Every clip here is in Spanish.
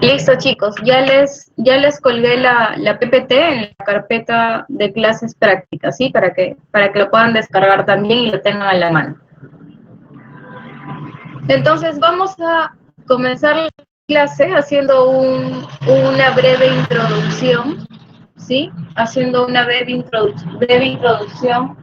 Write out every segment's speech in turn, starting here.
Listo, chicos, ya les colgué la PPT en la carpeta de clases prácticas, ¿sí? Para que lo puedan descargar también y lo tengan a la mano. Entonces, vamos a comenzar la clase haciendo una breve introducción, ¿sí? Haciendo una breve introducción.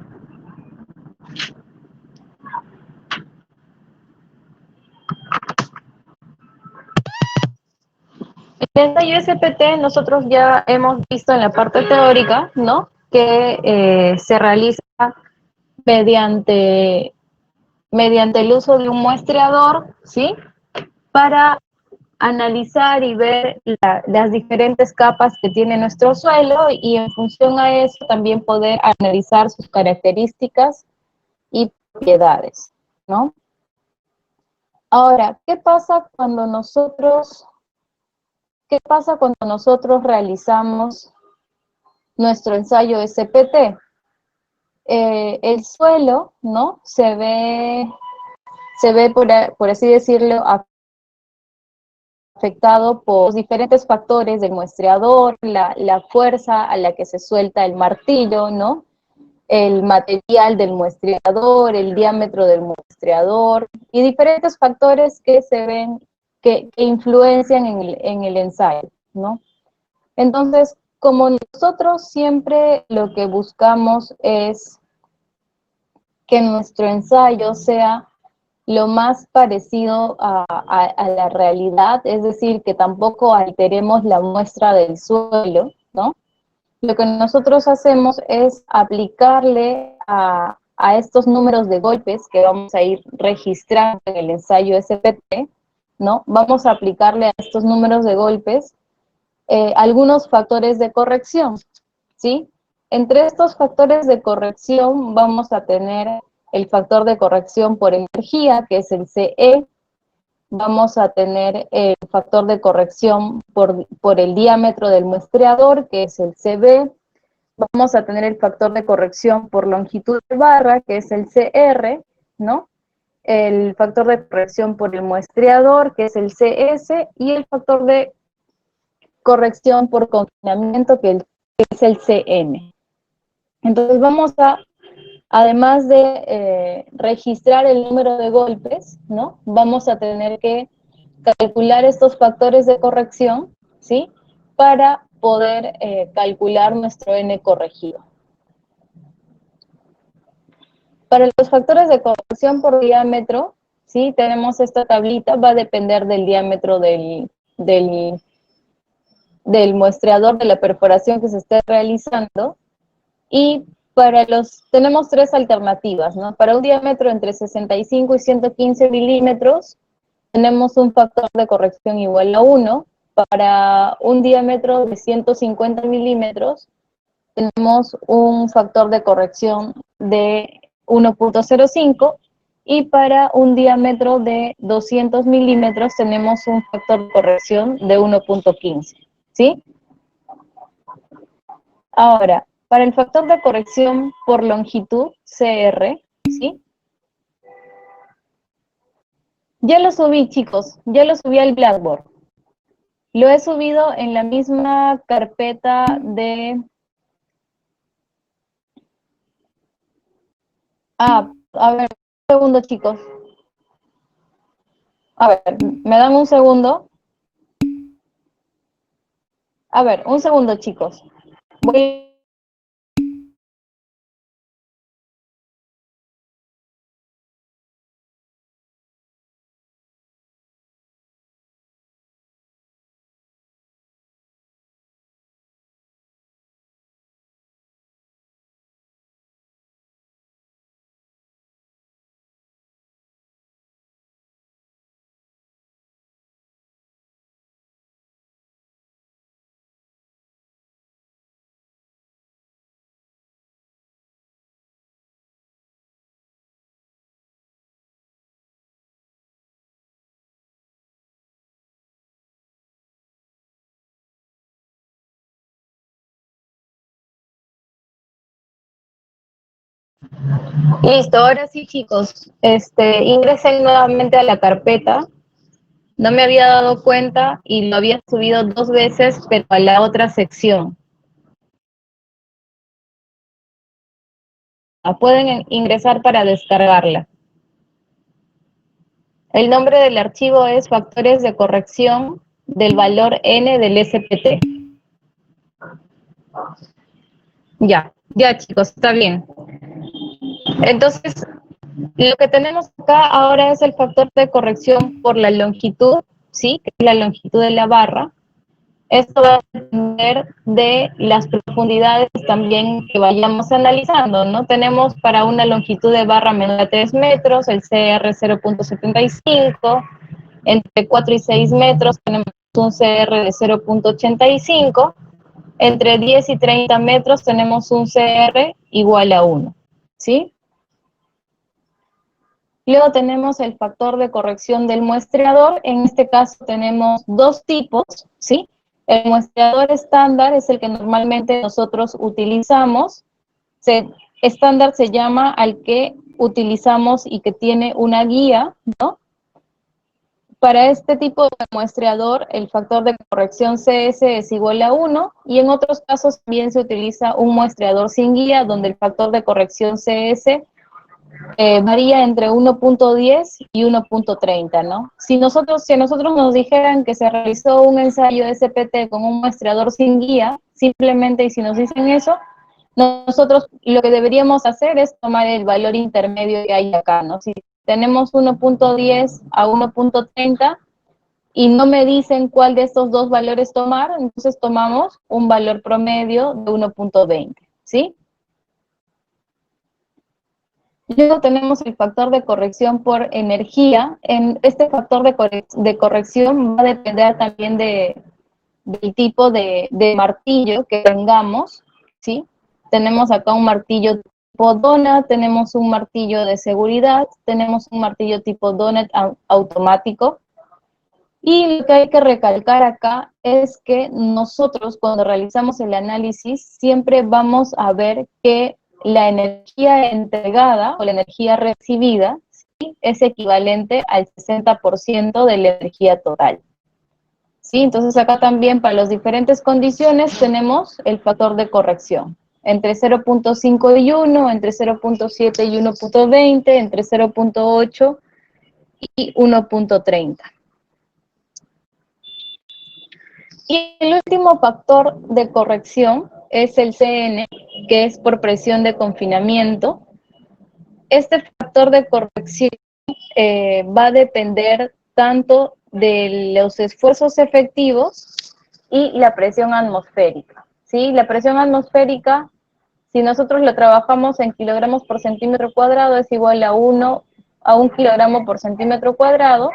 En el ensayo SPT nosotros ya hemos visto en la parte teórica, ¿no? Que se realiza mediante el uso de un muestreador, ¿sí? Para analizar y ver las diferentes capas que tiene nuestro suelo y en función a eso también poder analizar sus características y propiedades, ¿no? Ahora, qué pasa cuando nosotros realizamos nuestro ensayo SPT? El suelo, ¿no? Se ve por así decirlo, afectado por los diferentes factores del muestreador, la fuerza a la que se suelta el martillo, ¿no? El material del muestreador, el diámetro del muestreador y diferentes factores que se ven, que influencian en el ensayo, ¿no? Entonces, como nosotros siempre lo que buscamos es que nuestro ensayo sea lo más parecido a la realidad, es decir, que tampoco alteremos la muestra del suelo, ¿no? Lo que nosotros hacemos es aplicarle a estos números de golpes que vamos a ir registrando en el ensayo SPT, ¿no? Vamos a aplicarle a estos números de golpes algunos factores de corrección, ¿sí? Entre estos factores de corrección vamos a tener el factor de corrección por energía, que es el CE, vamos a tener el factor de corrección por el diámetro del muestreador, que es el CB, vamos a tener el factor de corrección por longitud de barra, que es el CR, ¿no? El factor de corrección por el muestreador, que es el CS, y el factor de corrección por confinamiento, que es el CN. Entonces vamos a, además de registrar el número de golpes, ¿no? Vamos a tener que calcular estos factores de corrección, ¿sí? Para poder calcular nuestro N corregido. Para los factores de corrección por diámetro, ¿sí? Tenemos esta tablita, va a depender del diámetro del muestreador, de la perforación que se esté realizando, y tenemos tres alternativas, ¿no? Para un diámetro entre 65 y 115 milímetros, tenemos un factor de corrección igual a 1. Para un diámetro de 150 milímetros, tenemos un factor de corrección de 1.05, y para un diámetro de 200 milímetros tenemos un factor de corrección de 1.15, ¿sí? Ahora, para el factor de corrección por longitud, CR, ¿sí? Ya lo subí, chicos, ya lo subí al Blackboard. Lo he subido en la misma carpeta de... a ver, un segundo, chicos. A ver, ¿me dan un segundo? A ver, un segundo, chicos. Voy... Listo, ahora sí, chicos. Ingresen nuevamente a la carpeta. No me había dado cuenta y lo había subido 2 veces, pero a la otra sección. Pueden ingresar para descargarla. El nombre del archivo es factores de corrección del valor n del SPT. Ya chicos, está bien. Entonces, lo que tenemos acá ahora es el factor de corrección por la longitud, ¿sí? Que es la longitud de la barra. Esto va a depender de las profundidades también que vayamos analizando, ¿no? Tenemos para una longitud de barra menor a 3 metros, el CR 0.75, entre 4 y 6 metros tenemos un CR de 0.85, entre 10 y 30 metros tenemos un CR igual a 1, ¿sí? Luego tenemos el factor de corrección del muestreador. En este caso tenemos dos tipos, ¿sí? El muestreador estándar es el que normalmente nosotros utilizamos. Estándar se llama al que utilizamos y que tiene una guía, ¿no? Para este tipo de muestreador, el factor de corrección CS es igual a 1, y en otros casos también se utiliza un muestreador sin guía, donde el factor de corrección CS varía entre 1.10 y 1.30, ¿no? Si a nosotros nos dijeran que se realizó un ensayo SPT con un muestreador sin guía, simplemente, y si nos dicen eso, nosotros lo que deberíamos hacer es tomar el valor intermedio que hay acá, ¿no? Si tenemos 1.10 a 1.30 y no me dicen cuál de estos dos valores tomar, entonces tomamos un valor promedio de 1.20, ¿sí? Luego tenemos el factor de corrección por energía. Este factor de corrección va a depender también del tipo de martillo que tengamos, ¿sí? Tenemos acá un martillo tipo donut, tenemos un martillo de seguridad, tenemos un martillo tipo donut automático. Y lo que hay que recalcar acá es que nosotros cuando realizamos el análisis siempre vamos a ver que la energía entregada o la energía recibida, ¿sí?, es equivalente al 60% de la energía total. ¿Sí? Entonces acá también para las diferentes condiciones tenemos el factor de corrección. Entre 0.5 y 1, entre 0.7 y 1.20, entre 0.8 y 1.30. Y el último factor de corrección es el CN, que es por presión de confinamiento. Este factor de corrección va a depender tanto de los esfuerzos efectivos y la presión atmosférica, ¿sí? La presión atmosférica, si nosotros lo trabajamos en kilogramos por centímetro cuadrado, es igual a 1 kilogramo por centímetro cuadrado,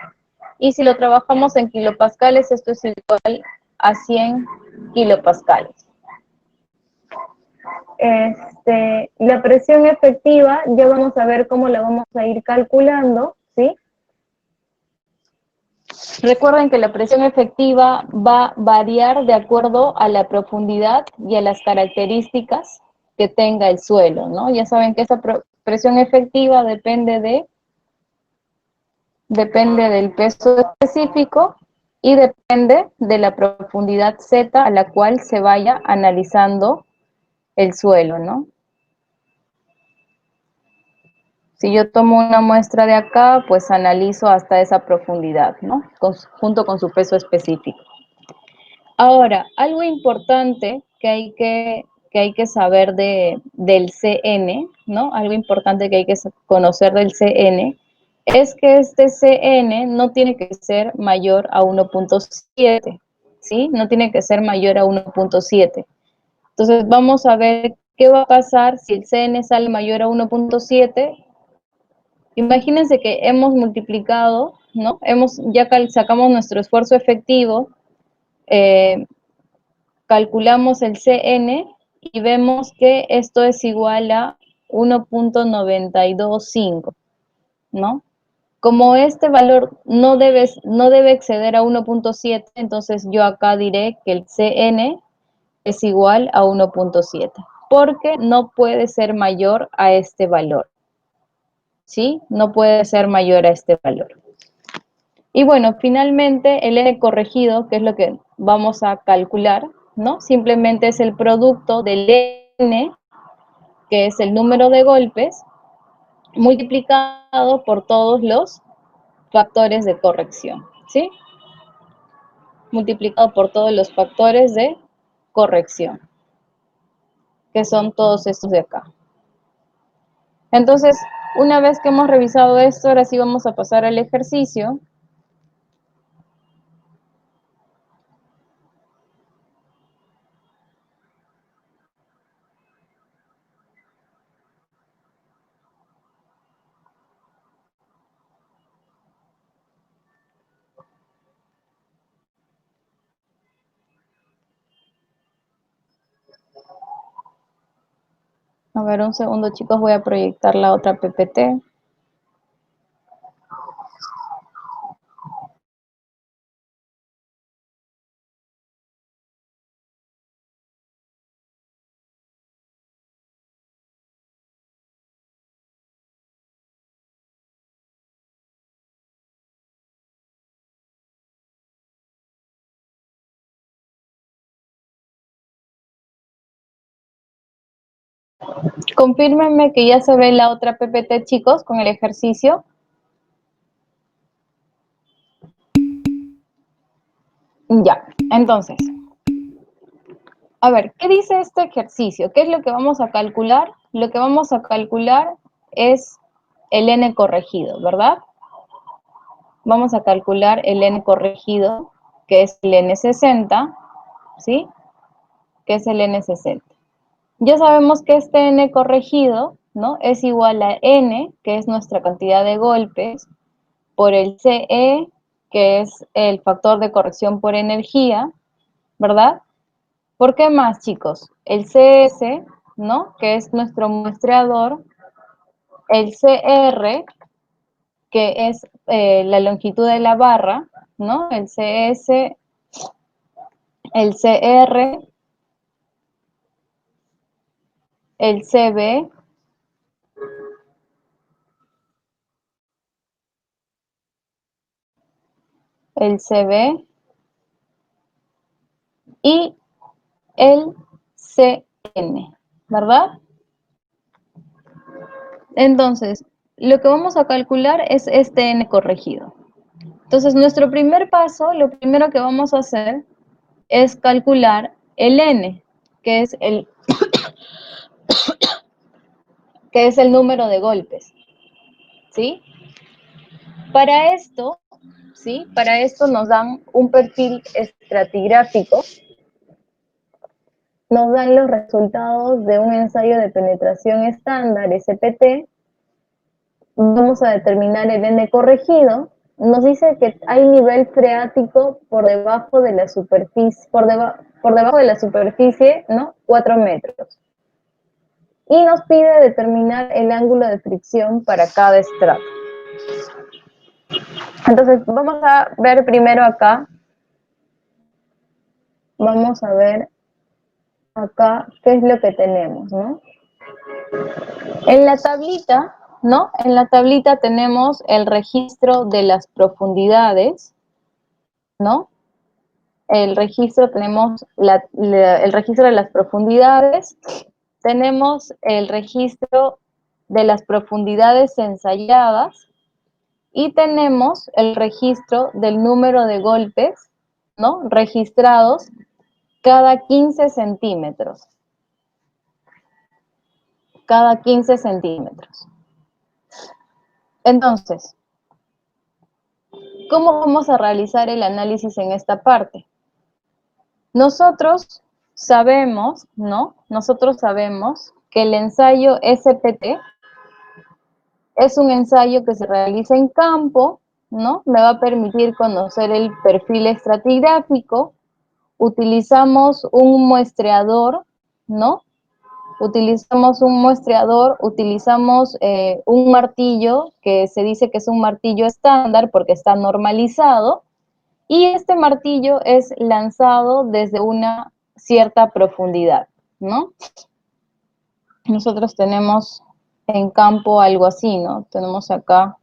y si lo trabajamos en kilopascales, esto es igual a 100 kilopascales. La presión efectiva, ya vamos a ver cómo la vamos a ir calculando, ¿sí? Recuerden que la presión efectiva va a variar de acuerdo a la profundidad y a las características que tenga el suelo, ¿no? Ya saben que esa presión efectiva depende del peso específico y depende de la profundidad Z a la cual se vaya analizando el suelo, ¿no? Si yo tomo una muestra de acá, pues analizo hasta esa profundidad, ¿no? Junto con su peso específico. Ahora, algo importante que hay que saber del CN, ¿no? Algo importante que hay que conocer del CN es que este CN no tiene que ser mayor a 1.7, ¿sí? No tiene que ser mayor a 1.7. Entonces, vamos a ver qué va a pasar si el CN sale mayor a 1.7. Imagínense que hemos multiplicado, ¿no? Ya sacamos nuestro esfuerzo efectivo, calculamos el CN y vemos que esto es igual a 1.925, ¿no? Como este valor no debe exceder a 1.7, entonces yo acá diré que el CN es igual a 1.7, porque no puede ser mayor a este valor, ¿sí? No puede ser mayor a este valor. Y bueno, finalmente el n corregido, que es lo que vamos a calcular, ¿no? Simplemente es el producto del n, que es el número de golpes, multiplicado por todos los factores de corrección, ¿sí? Multiplicado por todos los factores de corrección, que son todos estos de acá. Entonces, una vez que hemos revisado esto, ahora sí vamos a pasar al ejercicio. A ver, un segundo, chicos, voy a proyectar la otra PPT. Confírmenme que ya se ve la otra PPT, chicos, con el ejercicio. Ya, entonces, a ver, ¿qué dice este ejercicio? ¿Qué es lo que vamos a calcular? Lo que vamos a calcular es el n corregido, ¿verdad? Vamos a calcular el n corregido, que es el n60, ¿sí? Que es el n60. Ya sabemos que este n corregido, ¿no? Es igual a n, que es nuestra cantidad de golpes, por el CE, que es el factor de corrección por energía, ¿verdad? ¿Por qué más, chicos? El CS, ¿no? Que es nuestro muestreador, el CR, que es la longitud de la barra, ¿no? El CS, el CR, el CB, el CB y el CN, ¿verdad? Entonces, lo que vamos a calcular es este n corregido. Entonces, nuestro primer paso, lo primero que vamos a hacer es calcular el n, que es el número de golpes, ¿sí? Para esto, ¿sí? Para esto nos dan un perfil estratigráfico, nos dan los resultados de un ensayo de penetración estándar, SPT, vamos a determinar el n corregido, nos dice que hay nivel freático por debajo de la superficie, por debajo de la superficie, ¿no? 4 metros. Y nos pide determinar el ángulo de fricción para cada estrato. Entonces, vamos a ver primero acá, vamos a ver acá qué es lo que tenemos, ¿no? En la tablita, ¿no? En la tablita tenemos el registro de las profundidades, ¿no? El registro, tenemos el registro de las profundidades, tenemos el registro de las profundidades ensayadas y tenemos el registro del número de golpes, ¿no? Registrados cada 15 centímetros. Cada 15 centímetros. Entonces, ¿cómo vamos a realizar el análisis en esta parte? Nosotros sabemos, ¿no? Nosotros sabemos que el ensayo SPT es un ensayo que se realiza en campo, ¿no? Me va a permitir conocer el perfil estratigráfico. Utilizamos un muestreador, ¿no? Utilizamos un muestreador, utilizamos un martillo que se dice que es un martillo estándar porque está normalizado, y este martillo es lanzado desde una cierta profundidad, ¿no? Nosotros tenemos en campo algo así, ¿no? Tenemos acá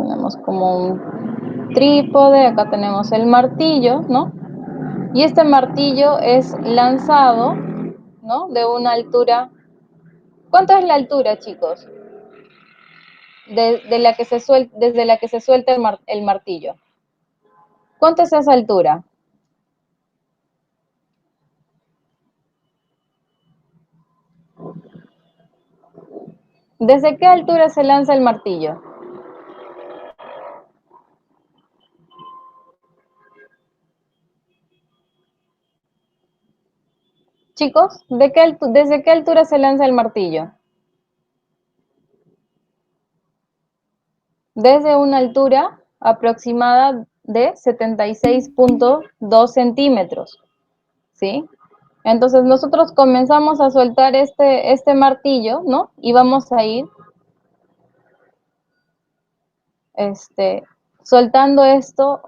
tenemos como un trípode, acá tenemos el martillo, ¿no? Y este martillo es lanzado, ¿no? De una altura. ¿Cuánto es la altura, chicos? Desde la que se suelta el martillo. ¿Cuánto es esa altura? ¿Desde qué altura se lanza el martillo? Chicos, ¿desde qué altura se lanza el martillo? Desde una altura aproximada de 76.2 centímetros, ¿sí? Entonces nosotros comenzamos a soltar este martillo, ¿no? Y vamos a ir soltando esto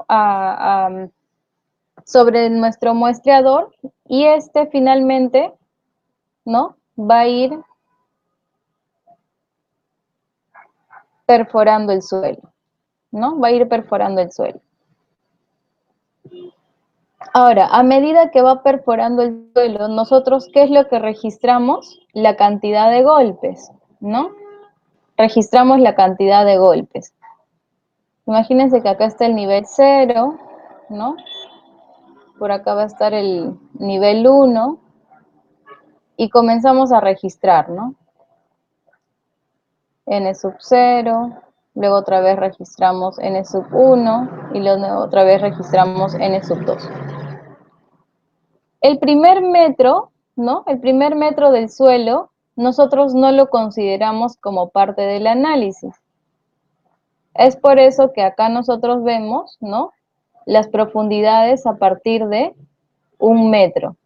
sobre nuestro muestreador y finalmente, ¿no? Va a ir perforando el suelo, ¿no? Va a ir perforando el suelo. Ahora, a medida que va perforando el suelo, nosotros, ¿qué es lo que registramos? La cantidad de golpes, ¿no? Registramos la cantidad de golpes. Imagínense que acá está el nivel 0, ¿no? Por acá va a estar el nivel 1 y comenzamos a registrar, ¿no? N sub 0, luego otra vez registramos N sub 1 y luego otra vez registramos N sub 2. El primer metro, ¿no? El primer metro del suelo, nosotros no lo consideramos como parte del análisis. Es por eso que acá nosotros vemos, ¿no? Las profundidades a partir de 1 metro,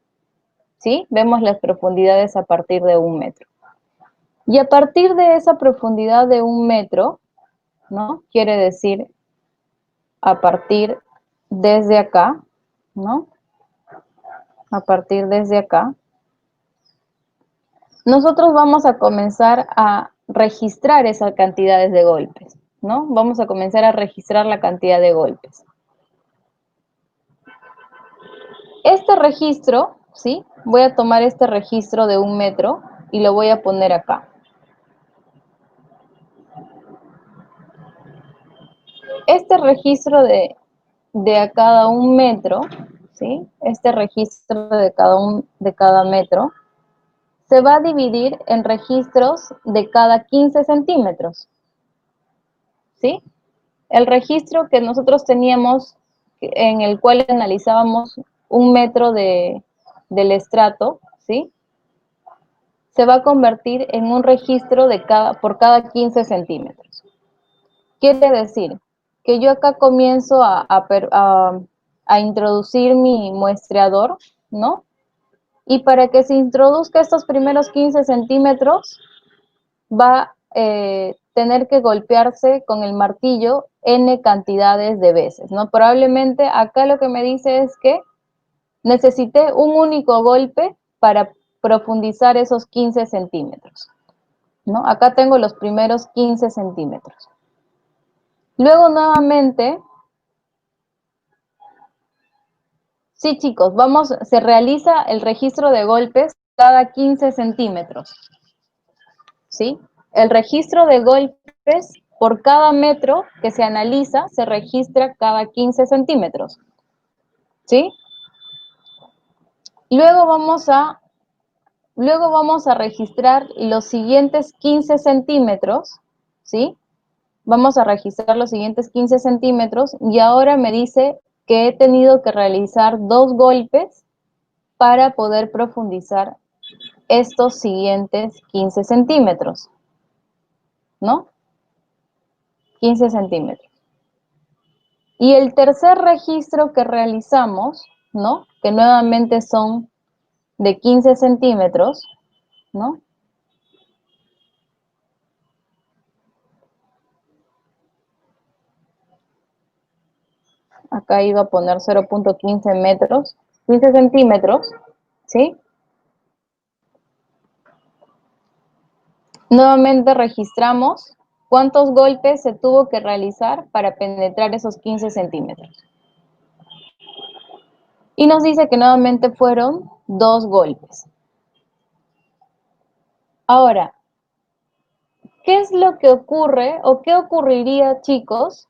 ¿sí? Vemos las profundidades a partir de 1 metro. Y a partir de esa profundidad de 1 metro, ¿no? Quiere decir a partir desde acá, ¿no? A partir desde acá, nosotros vamos a comenzar a registrar esas cantidades de golpes, ¿no? Vamos a comenzar a registrar la cantidad de golpes. Este registro, ¿sí? Voy a tomar este registro de 1 metro y lo voy a poner acá. Este registro de a cada 1 metro, ¿sí? Este registro de cada metro, se va a dividir en registros de cada 15 centímetros, ¿sí? El registro que nosotros teníamos, en el cual analizábamos 1 metro del estrato, ¿sí? Se va a convertir en un registro por cada 15 centímetros. Quiere decir que yo acá comienzo a introducir mi muestreador, ¿no? Y para que se introduzca estos primeros 15 centímetros, va a tener que golpearse con el martillo n cantidades de veces, ¿no? Probablemente acá lo que me dice es que necesité un único golpe para profundizar esos 15 centímetros, ¿no? Acá tengo los primeros 15 centímetros. Luego nuevamente, sí chicos, se realiza el registro de golpes cada 15 centímetros, ¿sí? El registro de golpes por cada metro que se analiza se registra cada 15 centímetros, ¿sí? Luego vamos a registrar los siguientes 15 centímetros, ¿sí? Vamos a registrar los siguientes 15 centímetros y ahora me dice que he tenido que realizar 2 golpes para poder profundizar estos siguientes 15 centímetros, ¿no? 15 centímetros. Y el tercer registro que realizamos, ¿no? Que nuevamente son de 15 centímetros, ¿no? Acá iba a poner 0.15 metros, 15 centímetros, ¿sí? Nuevamente registramos ¿Cuántos golpes se tuvo que realizar para penetrar esos 15 centímetros? Y nos dice que nuevamente fueron 2 golpes. Ahora, ¿qué es lo que ocurre o qué ocurriría, chicos,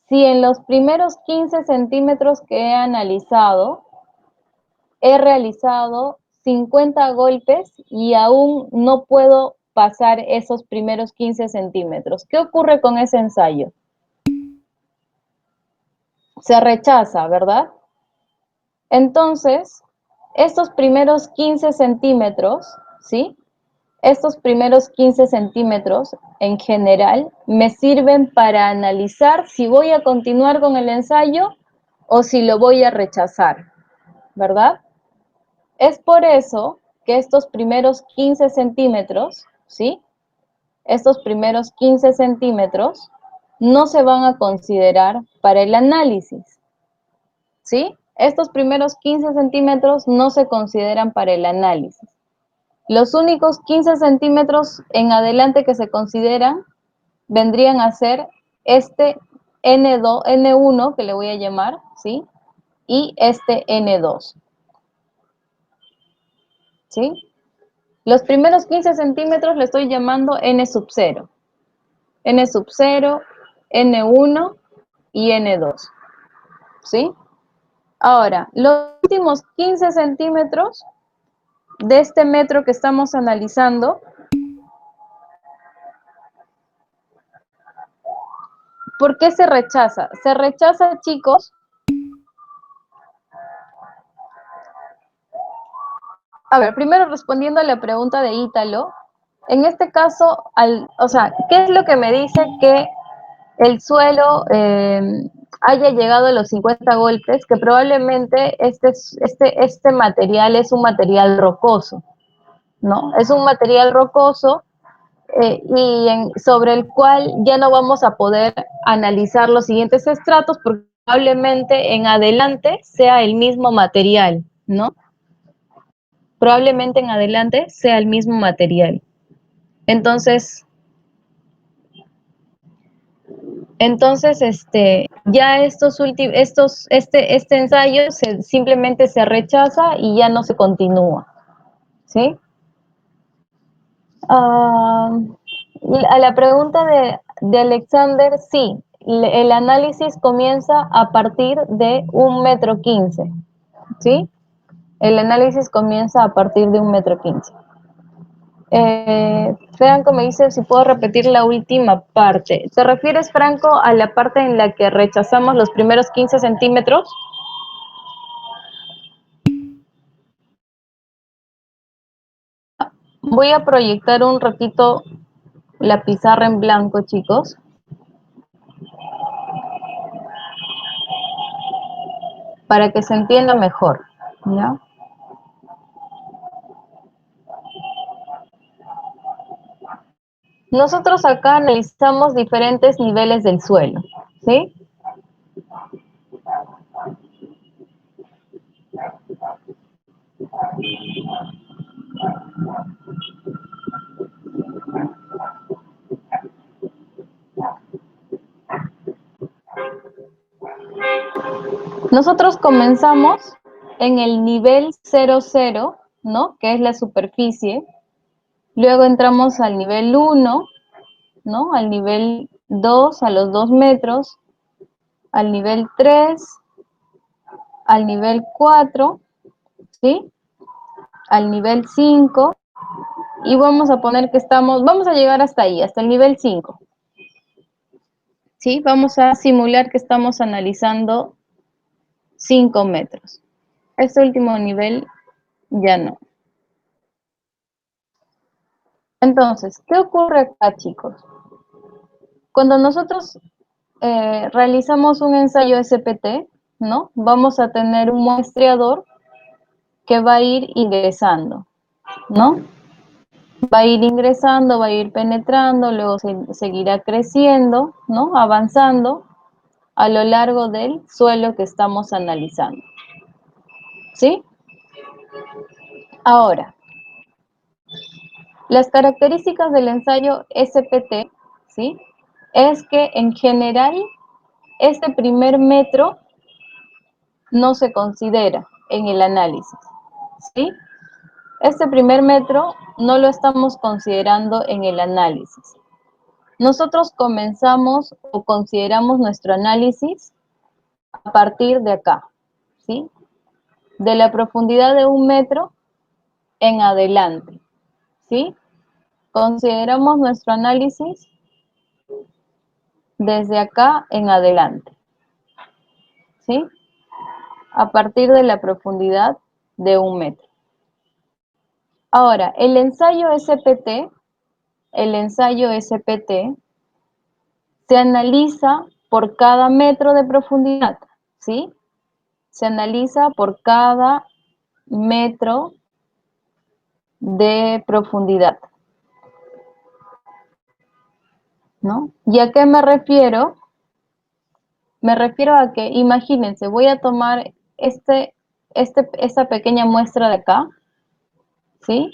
si en los primeros 15 centímetros que he analizado, he realizado 50 golpes y aún no puedo pasar esos primeros 15 centímetros? ¿Qué ocurre con ese ensayo? Se rechaza, ¿verdad? Entonces, estos primeros 15 centímetros, ¿sí? Estos primeros 15 centímetros, en general, me sirven para analizar si voy a continuar con el ensayo o si lo voy a rechazar, ¿verdad? Es por eso que estos primeros 15 centímetros, ¿sí? Estos primeros 15 centímetros no se van a considerar para el análisis, ¿sí? Estos primeros 15 centímetros no se consideran para el análisis. Los únicos 15 centímetros en adelante que se consideran vendrían a ser este N2, N1, que le voy a llamar, ¿sí? Y este N2, ¿sí? Los primeros 15 centímetros le estoy llamando N sub 0. N sub 0, N1 y N2, ¿sí? Ahora, los últimos 15 centímetros de este metro que estamos analizando, ¿por qué se rechaza? Se rechaza, chicos. A ver, primero respondiendo a la pregunta de Ítalo, en este caso, o sea, ¿qué es lo que me dice que el suelo haya llegado a los 50 golpes? Que probablemente este material es un material rocoso, ¿no? Es un material rocoso sobre el cual ya no vamos a poder analizar los siguientes estratos porque probablemente en adelante sea el mismo material, ¿no? Probablemente en adelante sea el mismo material. Entonces, ya este ensayo simplemente se rechaza y ya no se continúa, ¿sí? A la pregunta de Alexander, sí, el análisis comienza a partir de 1,15 m, ¿sí? El análisis comienza a partir de 1,15 m. Franco me dice si puedo repetir la última parte. ¿Te refieres, Franco, a la parte en la que rechazamos los primeros 15 centímetros? Voy a proyectar un ratito la pizarra en blanco, chicos, para que se entienda mejor, ¿ya? Nosotros acá analizamos diferentes niveles del suelo, ¿sí? Nosotros comenzamos en el nivel 00, ¿no? Que es la superficie. Luego entramos al nivel 1, ¿no? Al nivel 2, a los 2 metros, al nivel 3, al nivel 4, ¿sí? Al nivel 5, y vamos a poner que vamos a llegar hasta ahí, hasta el nivel 5, ¿sí? Vamos a simular que estamos analizando 5 metros. Este último nivel ya no. Entonces, ¿qué ocurre acá, chicos? Cuando nosotros realizamos un ensayo SPT, ¿no? Vamos a tener un muestreador que va a ir ingresando, ¿no? Va a ir ingresando, va a ir penetrando, luego seguirá creciendo, ¿no? Avanzando a lo largo del suelo que estamos analizando, ¿sí? Ahora, las características del ensayo SPT ¿sí? Es que en general este primer metro no se considera en el análisis, ¿sí? Este primer metro no lo estamos considerando en el análisis. Nosotros comenzamos o consideramos nuestro análisis a partir de acá, ¿sí? De la profundidad de 1 metro en adelante, ¿sí? Consideramos nuestro análisis desde acá en adelante, ¿sí? A partir de la profundidad de 1 metro. Ahora, el ensayo SPT se analiza por cada metro de profundidad, ¿sí? Se analiza por cada metro de profundidad, ¿no? ¿Y a qué me refiero? Me refiero a que, imagínense, voy a tomar esta pequeña muestra de acá, ¿sí?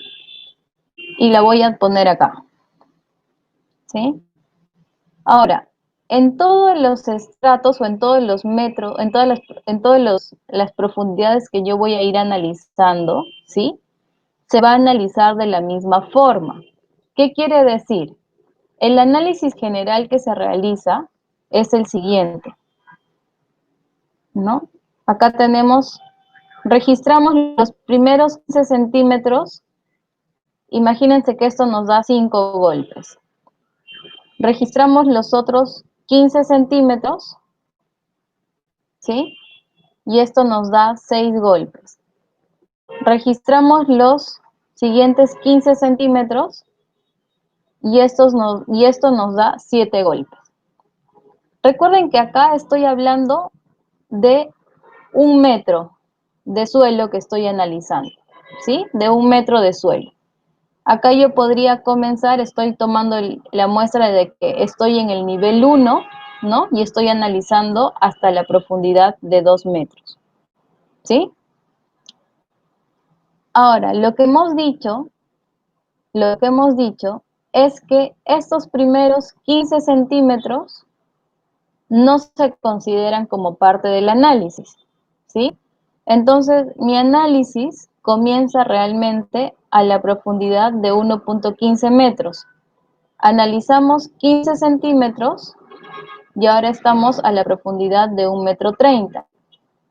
Y la voy a poner acá, ¿sí? Ahora, en todos los estratos o en todos los metros, en todas las profundidades que yo voy a ir analizando, ¿sí? Se va a analizar de la misma forma. ¿Qué quiere decir? El análisis general que se realiza es el siguiente, ¿no? Acá registramos los primeros 15 centímetros. Imagínense que esto nos da 5 golpes. Registramos los otros 15 centímetros, ¿sí? Y esto nos da 6 golpes. Registramos los siguientes 15 centímetros y esto nos da 7 golpes. Recuerden que acá estoy hablando de 1 metro de suelo que estoy analizando, ¿sí? De 1 metro de suelo. Acá yo podría comenzar, estoy tomando la muestra de que estoy en el nivel 1, ¿no? Y estoy analizando hasta la profundidad de 2 metros, ¿sí? Ahora, lo que hemos dicho es que estos primeros 15 centímetros no se consideran como parte del análisis, ¿sí? Entonces, mi análisis comienza realmente a la profundidad de 1.15 metros. Analizamos 15 centímetros y ahora estamos a la profundidad de 1,30 m.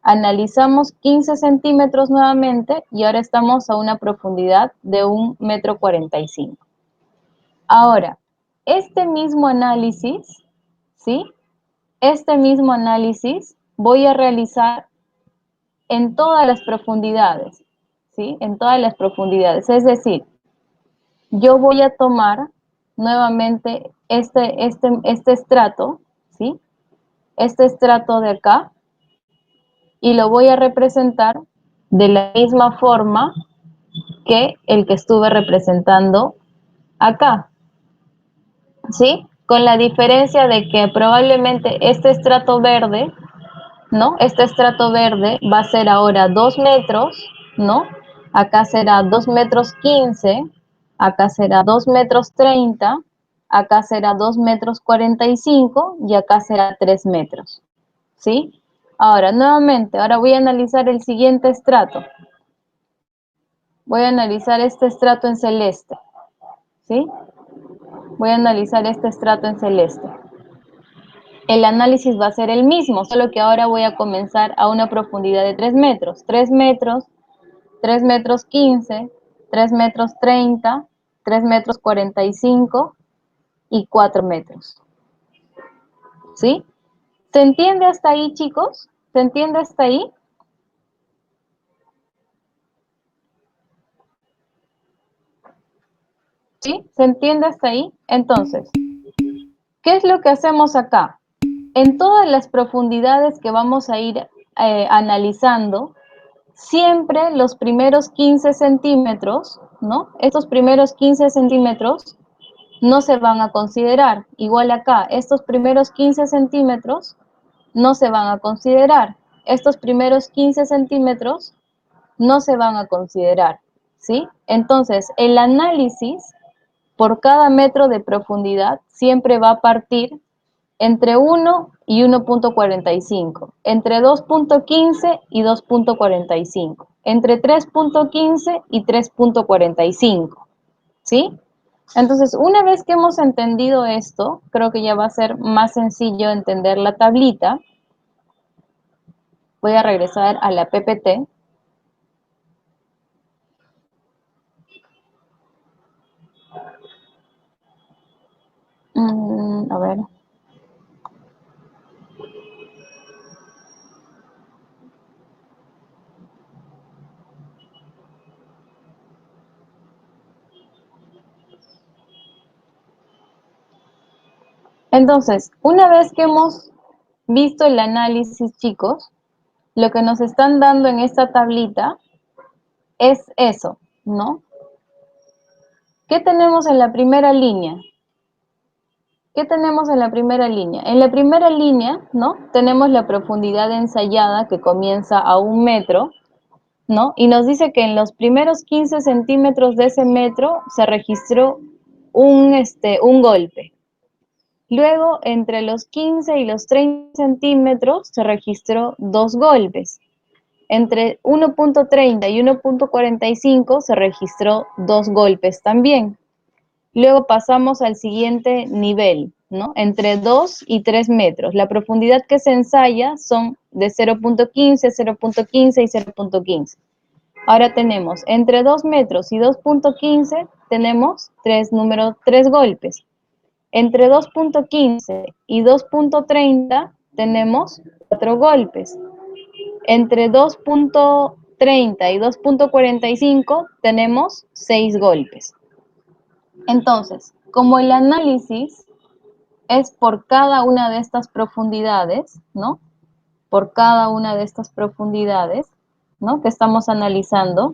Analizamos 15 centímetros nuevamente y ahora estamos a una profundidad de 1,45 m. Ahora, este mismo análisis, ¿sí? Este mismo análisis voy a realizar en todas las profundidades, ¿sí? En todas las profundidades. Es decir, yo voy a tomar nuevamente este estrato, ¿sí? Este estrato de acá y lo voy a representar de la misma forma que el que estuve representando acá, ¿sí? Con la diferencia de que probablemente este estrato verde, ¿no? Este estrato verde va a ser ahora 2 metros, ¿no? Acá será 2,15 m, acá será 2,30 m, acá será 2,45 m y acá será 3 metros, ¿sí? Ahora, nuevamente, ahora voy a analizar el siguiente estrato. Voy a analizar este estrato en celeste, ¿sí? Voy a analizar este estrato en celeste. El análisis va a ser el mismo, solo que ahora voy a comenzar a una profundidad de 3 metros. 3 metros, 3 metros 15, 3 metros 30, 3 metros 45 y 4 metros. ¿Sí? ¿Se entiende hasta ahí, chicos? ¿Se entiende hasta ahí? ¿Sí? ¿Se entiende hasta ahí? Entonces, ¿qué es lo que hacemos acá? En todas las profundidades que vamos a ir analizando, siempre los primeros 15 centímetros, ¿no? Estos primeros 15 centímetros no se van a considerar. Igual acá, estos primeros 15 centímetros no se van a considerar. Estos primeros 15 centímetros no se van a considerar, ¿sí? Entonces, el análisis por cada metro de profundidad siempre va a partir entre 1 y 1.45, entre 2.15 y 2.45, entre 3.15 y 3.45, ¿sí? Entonces, una vez que hemos entendido esto, creo que ya va a ser más sencillo entender la tablita. Voy a regresar a la PPT. A ver. Entonces, una vez que hemos visto el análisis, chicos, lo que nos están dando en esta tablita es eso, ¿no? ¿Qué tenemos en la primera línea? ¿Qué tenemos en la primera línea? En la primera línea, ¿no? Tenemos la profundidad ensayada que comienza a 1 metro, ¿no? Y nos dice que en los primeros 15 centímetros de ese metro se registró un golpe. Luego, entre los 15 y los 30 centímetros se registró 2 golpes. Entre 1.30 y 1.45 se registró 2 golpes también. Luego pasamos al siguiente nivel, ¿no? Entre 2 y 3 metros. La profundidad que se ensaya son de 0.15, 0.15 y 0.15. Ahora tenemos entre 2 metros y 2.15 tenemos 3 golpes. Entre 2.15 y 2.30 tenemos 4 golpes. Entre 2.30 y 2.45 tenemos 6 golpes. Entonces, como el análisis es por cada una de estas profundidades, ¿no? Por cada una de estas profundidades, ¿no? Que estamos analizando,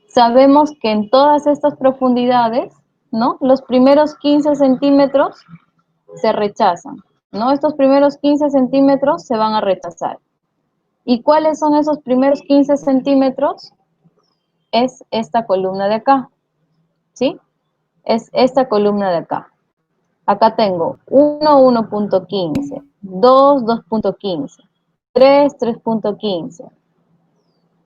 sabemos que en todas estas profundidades, ¿no? Los primeros 15 centímetros se rechazan, ¿no? Estos primeros 15 centímetros se van a rechazar. ¿Y cuáles son esos primeros 15 centímetros? Es esta columna de acá, ¿sí? Es esta columna de acá. Acá tengo 1, 1.15, 2, 2.15, 3, 3.15,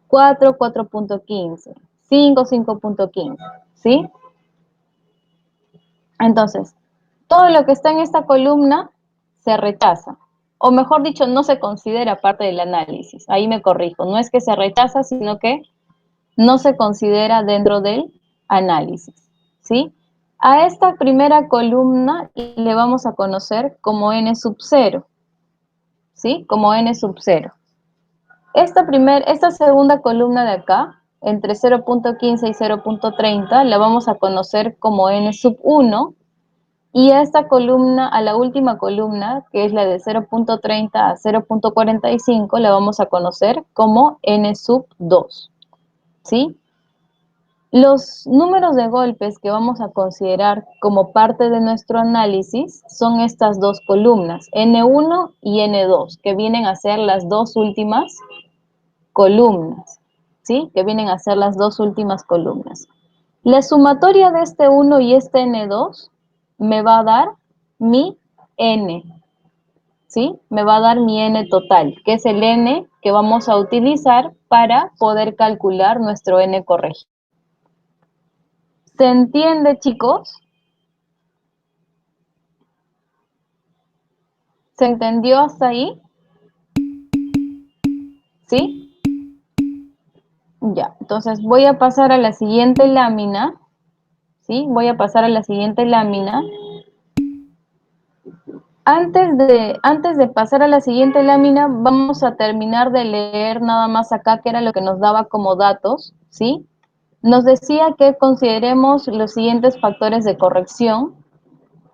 4, 4.15, 5, 5.15, ¿sí? Entonces, todo lo que está en esta columna se rechaza, o mejor dicho, no se considera parte del análisis. Ahí me corrijo, no es que se rechaza, sino que no se considera dentro del análisis, ¿sí? A esta primera columna le vamos a conocer como n sub 0, ¿sí? Como n sub 0. Esta segunda columna de acá, entre 0.15 y 0.30, la vamos a conocer como n sub 1, y a esta columna, a la última columna, que es la de 0.30 a 0.45, la vamos a conocer como n sub 2, ¿sí? Los números de golpes que vamos a considerar como parte de nuestro análisis son estas dos columnas, N1 y N2, que vienen a ser las dos últimas columnas, ¿sí? Que vienen a ser las dos últimas columnas. La sumatoria de este 1 y este N2 me va a dar mi N, ¿sí? Me va a dar mi N total, que es el N que vamos a utilizar para poder calcular nuestro N corregido. ¿Se entiende, chicos? ¿Se entendió hasta ahí? ¿Sí? Ya, entonces voy a pasar a la siguiente lámina, ¿sí? Voy a pasar a la siguiente lámina. Antes de pasar a la siguiente lámina, vamos a terminar de leer nada más acá, que era lo que nos daba como datos, ¿sí? Nos decía que consideremos los siguientes factores de corrección.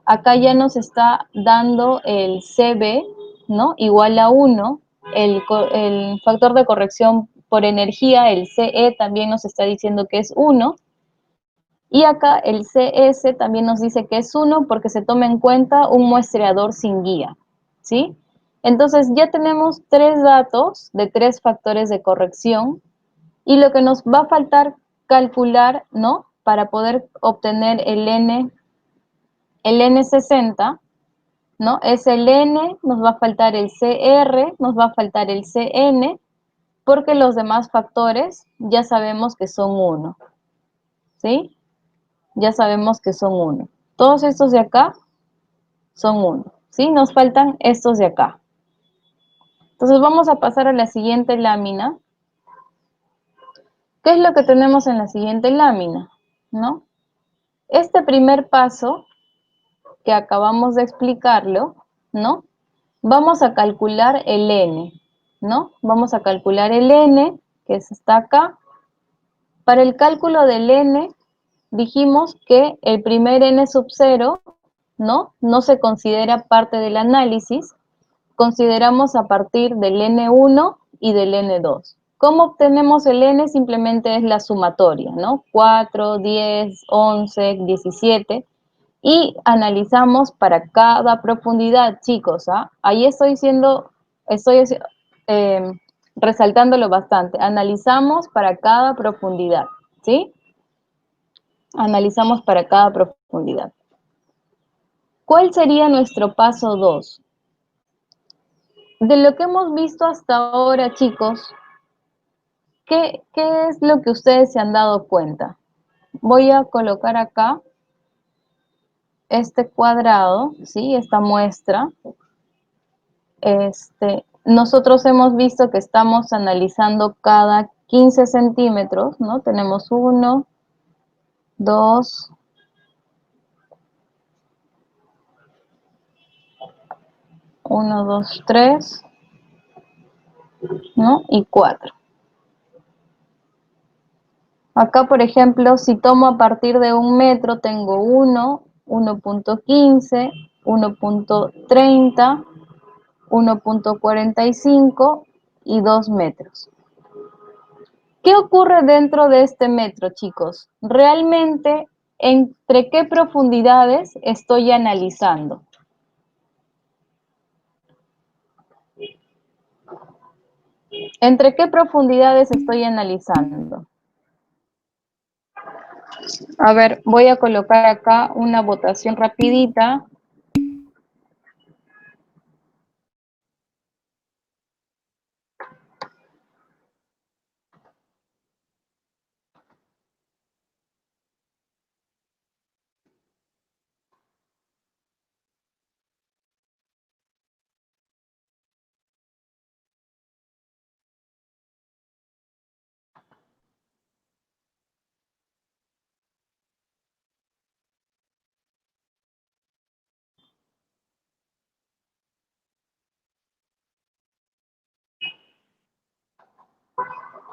Acá ya nos está dando el CB, ¿no? Igual a 1, el factor de corrección por energía, el CE, también nos está diciendo que es 1, y acá el CS también nos dice que es 1 porque se toma en cuenta un muestreador sin guía, ¿sí? Entonces ya tenemos 3 datos de 3 factores de corrección, y lo que nos va a faltar calcular, ¿no? Para poder obtener el N el N60, ¿no? Es el N, nos va a faltar el CR, nos va a faltar el CN, porque los demás factores ya sabemos que son 1, ¿sí? Ya sabemos que son 1. Todos estos de acá son 1, ¿sí? Nos faltan estos de acá. Entonces vamos a pasar a la siguiente lámina. ¿Qué es lo que tenemos en la siguiente lámina? ¿No? Este primer paso, que acabamos de explicarlo, ¿no? Vamos a calcular el N, ¿no? Vamos a calcular el N, que está acá. Para el cálculo del N, dijimos que el primer N sub 0, ¿no? No se considera parte del análisis. Consideramos a partir del N1 y del N2. ¿Cómo obtenemos el N? Simplemente es la sumatoria, ¿no? 4, 10, 11, 17. Y analizamos para cada profundidad, chicos, ¿ah? Ahí estoy eh, resaltándolo bastante. Analizamos para cada profundidad, ¿sí? Analizamos para cada profundidad. ¿Cuál sería nuestro paso 2? De lo que hemos visto hasta ahora, chicos, ¿qué es lo que ustedes se han dado cuenta? Voy a colocar acá este cuadrado, ¿sí? Esta muestra. Nosotros hemos visto que estamos analizando cada 15 centímetros, ¿no? Tenemos 1, 2, 1, 2, 3, ¿no? Y 4. Acá, por ejemplo, si tomo a partir de 1 metro, tengo 1, 1.15, 1.30, 1.45 y 2 metros. ¿Qué ocurre dentro de este metro, chicos? Realmente, ¿entre qué profundidades estoy analizando? ¿Entre qué profundidades estoy analizando? A ver, voy a colocar acá una votación rapidita.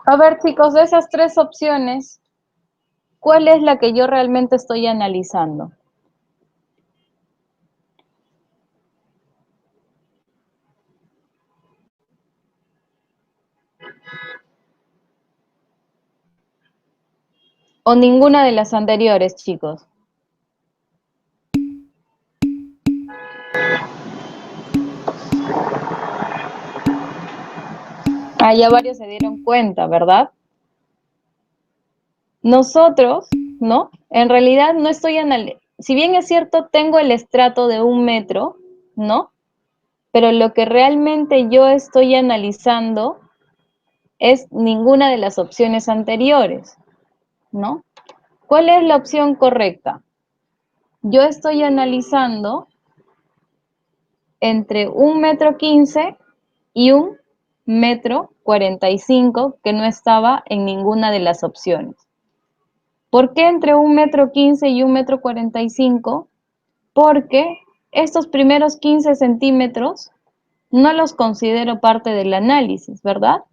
A ver, chicos, de esas 3 opciones, ¿cuál es la que yo realmente estoy analizando? ¿O ninguna de las anteriores, chicos? Ah, ya varios se dieron cuenta, ¿verdad? Nosotros, ¿no? En realidad no estoy analizando, si bien es cierto, tengo el estrato de 1 metro, ¿no? Pero lo que realmente yo estoy analizando es ninguna de las opciones anteriores, ¿no? ¿Cuál es la opción correcta? Yo estoy analizando entre 1,15 m y 1,45 m, que no estaba en ninguna de las opciones. ¿Por qué entre 1,15 m y 1,45 m? Porque estos primeros 15 centímetros no los considero parte del análisis, ¿verdad?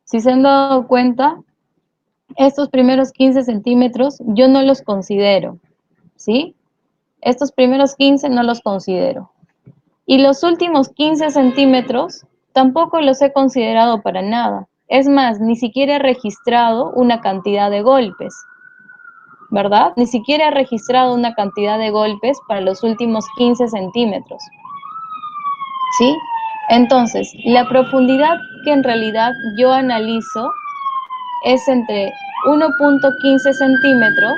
Si se han dado cuenta, estos primeros 15 centímetros yo no los considero, ¿sí? Estos primeros 15 no los considero. Y los últimos 15 centímetros tampoco los he considerado para nada. Es más, ni siquiera he registrado una cantidad de golpes, ¿verdad? Ni siquiera he registrado una cantidad de golpes para los últimos 15 centímetros, ¿sí? Entonces, la profundidad que en realidad yo analizo es entre 1,15 centímetros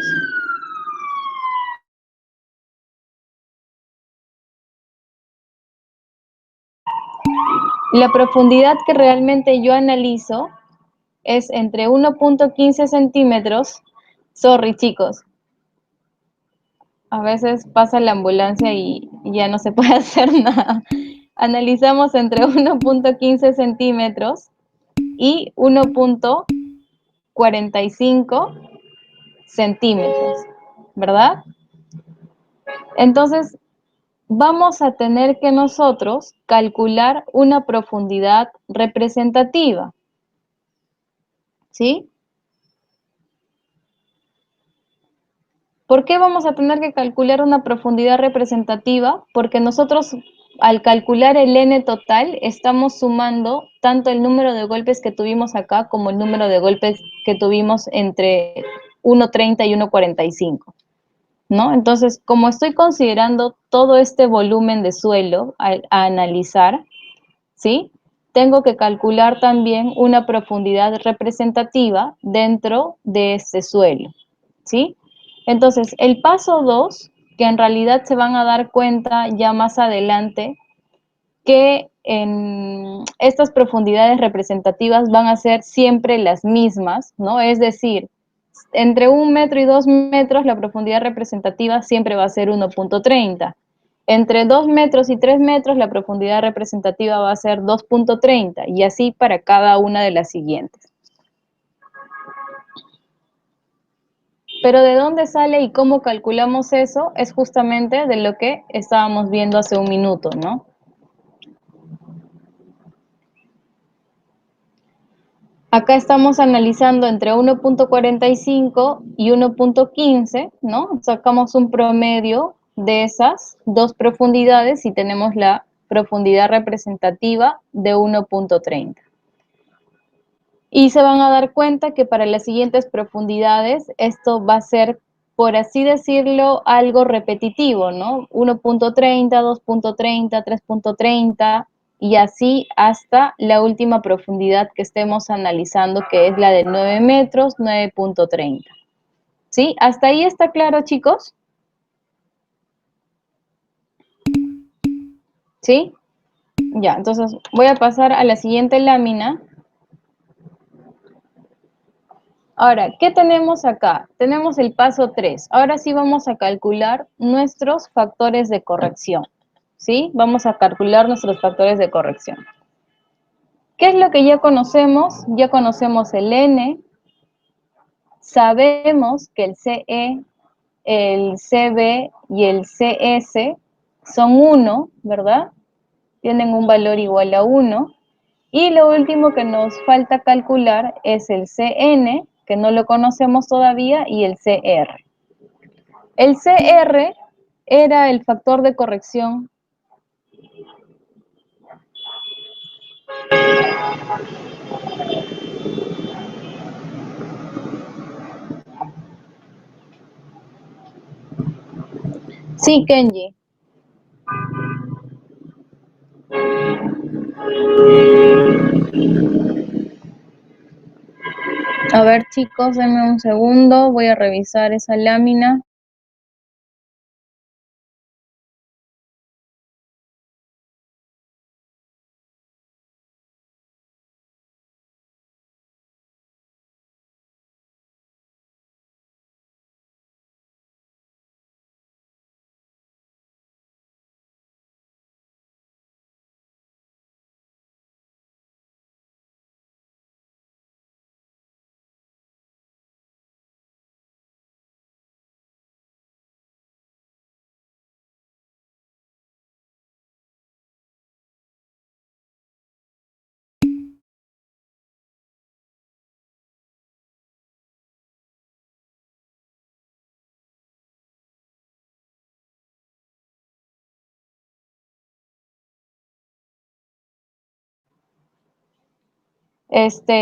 La profundidad que realmente yo analizo es entre 1.15 centímetros. Sorry, chicos. A veces pasa la ambulancia y ya no se puede hacer nada. Analizamos entre 1.15 centímetros y 1.45 centímetros, ¿verdad? Entonces, vamos a tener que nosotros calcular una profundidad representativa, ¿sí? ¿Por qué vamos a tener que calcular una profundidad representativa? Porque nosotros al calcular el n total estamos sumando tanto el número de golpes que tuvimos acá como el número de golpes que tuvimos entre 1.30 y 1.45, ¿no? Entonces, como estoy considerando todo este volumen de suelo a analizar, ¿sí? Tengo que calcular también una profundidad representativa dentro de este suelo, ¿sí? Entonces, el paso 2, que en realidad se van a dar cuenta ya más adelante, que en estas profundidades representativas van a ser siempre las mismas, ¿no? Es decir, entre 1 metro y 2 metros la profundidad representativa siempre va a ser 1.30. Entre 2 metros y 3 metros la profundidad representativa va a ser 2.30 y así para cada una de las siguientes. Pero ¿de dónde sale y cómo calculamos eso? Es justamente de lo que estábamos viendo hace un minuto, ¿no? Acá estamos analizando entre 1.45 y 1.15, ¿no? Sacamos un promedio de esas dos profundidades y tenemos la profundidad representativa de 1.30. Y se van a dar cuenta que para las siguientes profundidades esto va a ser, por así decirlo, algo repetitivo, ¿no? 1.30, 2.30, 3.30 y así hasta la última profundidad que estemos analizando, que es la de 9 metros, 9.30. ¿Sí? ¿Hasta ahí está claro, chicos? ¿Sí? Ya, entonces voy a pasar a la siguiente lámina. Ahora, ¿qué tenemos acá? Tenemos el paso 3. Ahora sí vamos a calcular nuestros factores de corrección, ¿sí? Vamos a calcular nuestros factores de corrección. ¿Qué es lo que ya conocemos? Ya conocemos el N, sabemos que el CE, el CB y el CS son 1, ¿verdad? Tienen un valor igual a 1. Y lo último que nos falta calcular es el CN, que no lo conocemos todavía, y el CR. El CR era el factor de corrección. Sí, Kenji. A ver, chicos, denme un segundo. Voy a revisar esa lámina.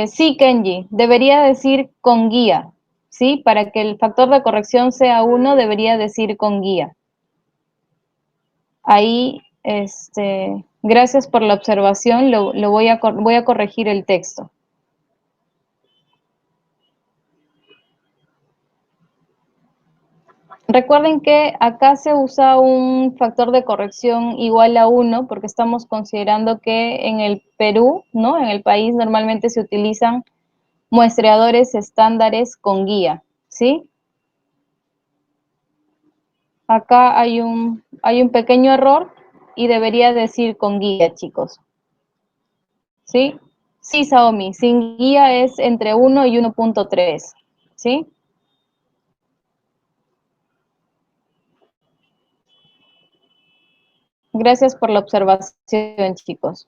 Sí, Kenji, debería decir con guía, ¿sí? Para que el factor de corrección sea 1, debería decir con guía. Ahí, gracias por la observación, voy a corregir el texto. Recuerden que acá se usa un factor de corrección igual a 1 porque estamos considerando que en el Perú, ¿no? En el país normalmente se utilizan muestreadores estándares con guía, ¿sí? Acá hay un pequeño error y debería decir con guía, chicos, ¿sí? Sí, Xiaomi, sin guía es entre 1 y 1.3, ¿sí? Gracias por la observación, chicos.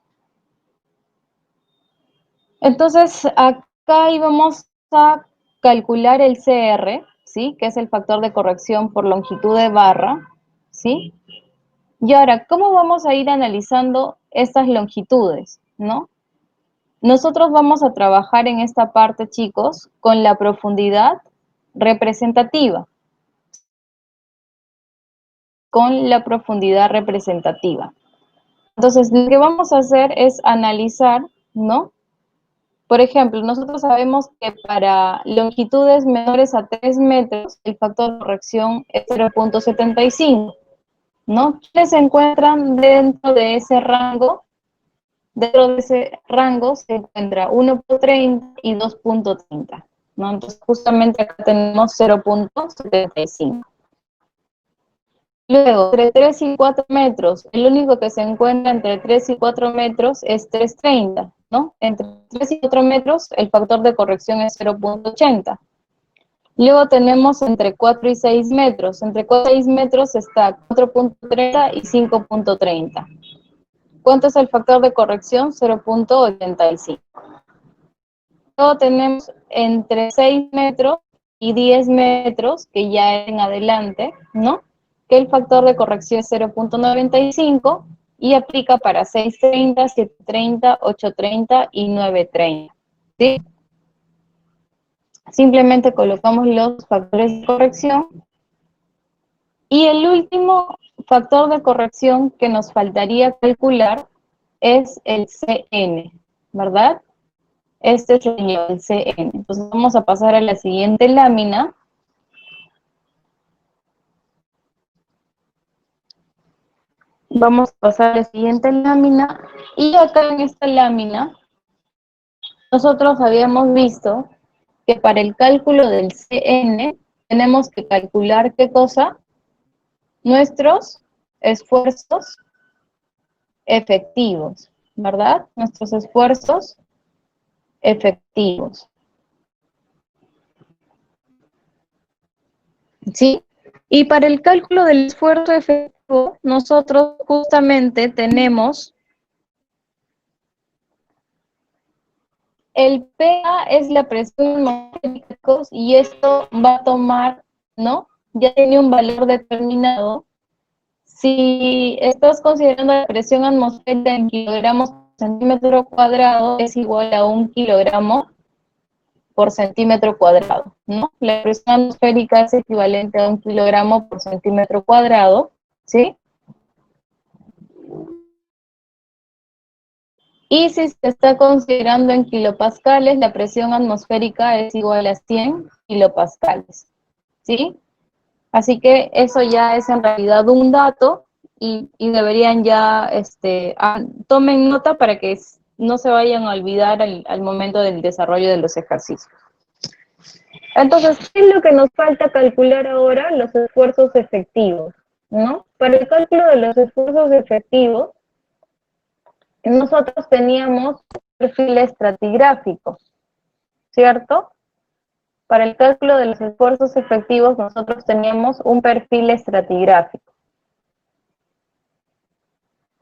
Entonces, acá íbamos a calcular el CR, ¿sí? Que es el factor de corrección por longitud de barra, ¿sí? Y ahora, ¿cómo vamos a ir analizando estas longitudes, no? Nosotros vamos a trabajar en esta parte, chicos, con la profundidad representativa, con la profundidad representativa. Entonces, lo que vamos a hacer es analizar, ¿no? Por ejemplo, nosotros sabemos que para longitudes menores a 3 metros, el factor de corrección es 0.75, ¿no? ¿Quiénes se encuentran dentro de ese rango? Dentro de ese rango se encuentra 1.30 y 2.30, ¿no? Entonces, justamente acá tenemos 0.75. Luego, entre 3 y 4 metros, el único que se encuentra entre 3 y 4 metros es 3.30, ¿no? Entre 3 y 4 metros, el factor de corrección es 0.80. Luego tenemos entre 4 y 6 metros. Entre 4 y 6 metros está 4.30 y 5.30. ¿Cuánto es el factor de corrección? 0.85. Luego tenemos entre 6 metros y 10 metros, que ya en adelante, ¿no? Que el factor de corrección es 0.95 y aplica para 6.30, 7.30, 8.30 y 9.30, ¿sí? Simplemente colocamos los factores de corrección. Y el último factor de corrección que nos faltaría calcular es el CN, ¿verdad? Este sería el CN. Entonces vamos a pasar a la siguiente lámina. Vamos a pasar a la siguiente lámina. Y acá en esta lámina, nosotros habíamos visto que para el cálculo del CN tenemos que calcular ¿qué cosa? Nuestros esfuerzos efectivos, ¿verdad? Nuestros esfuerzos efectivos, ¿sí? Y para el cálculo del esfuerzo efectivo, nosotros justamente tenemos el PA es la presión atmosférica y esto va a tomar, ¿no? Ya tiene un valor determinado. Si estás considerando la presión atmosférica en kilogramos por centímetro cuadrado, es igual a 1 kilogramo por centímetro cuadrado, ¿no? La presión atmosférica es equivalente a 1 kilogramo por centímetro cuadrado, ¿sí? Y si se está considerando en kilopascales, la presión atmosférica es igual a 100 kilopascales, ¿sí? Así que eso ya es en realidad un dato y deberían ya, tomen nota para que no se vayan a olvidar al momento del desarrollo de los ejercicios. Entonces, ¿qué es lo que nos falta calcular ahora? Los esfuerzos efectivos, ¿no? Para el cálculo de los esfuerzos efectivos, nosotros teníamos un perfil estratigráfico, ¿cierto? Para el cálculo de los esfuerzos efectivos, nosotros teníamos un perfil estratigráfico.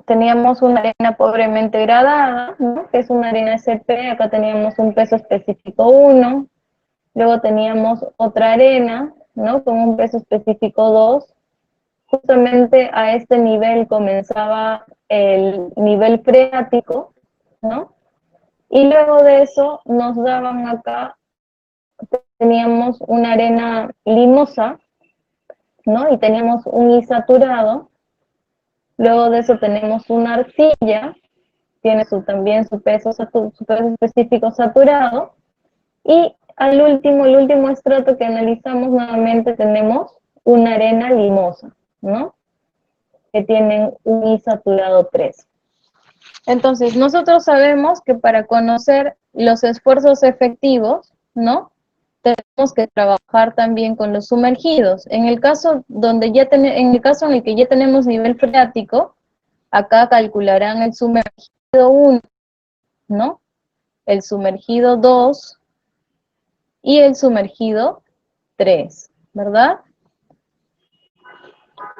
Teníamos una arena pobremente gradada, ¿no? Que es una arena SP, acá teníamos un peso específico 1, luego teníamos otra arena, ¿no? Con un peso específico 2. Justamente a este nivel comenzaba el nivel freático, ¿no? Y luego de eso nos daban acá, teníamos una arena limosa, ¿no? Y teníamos un I saturado. Luego de eso tenemos una arcilla, tiene también su peso específico saturado. Y al último, el último estrato que analizamos nuevamente tenemos una arena limosa, ¿no? Que tienen un I saturado 3. Entonces, nosotros sabemos que para conocer los esfuerzos efectivos, ¿no? Tenemos que trabajar también con los sumergidos. En el caso en el caso en el que ya tenemos nivel freático, acá calcularán el sumergido 1, ¿no? El sumergido 2 y el sumergido 3, ¿verdad?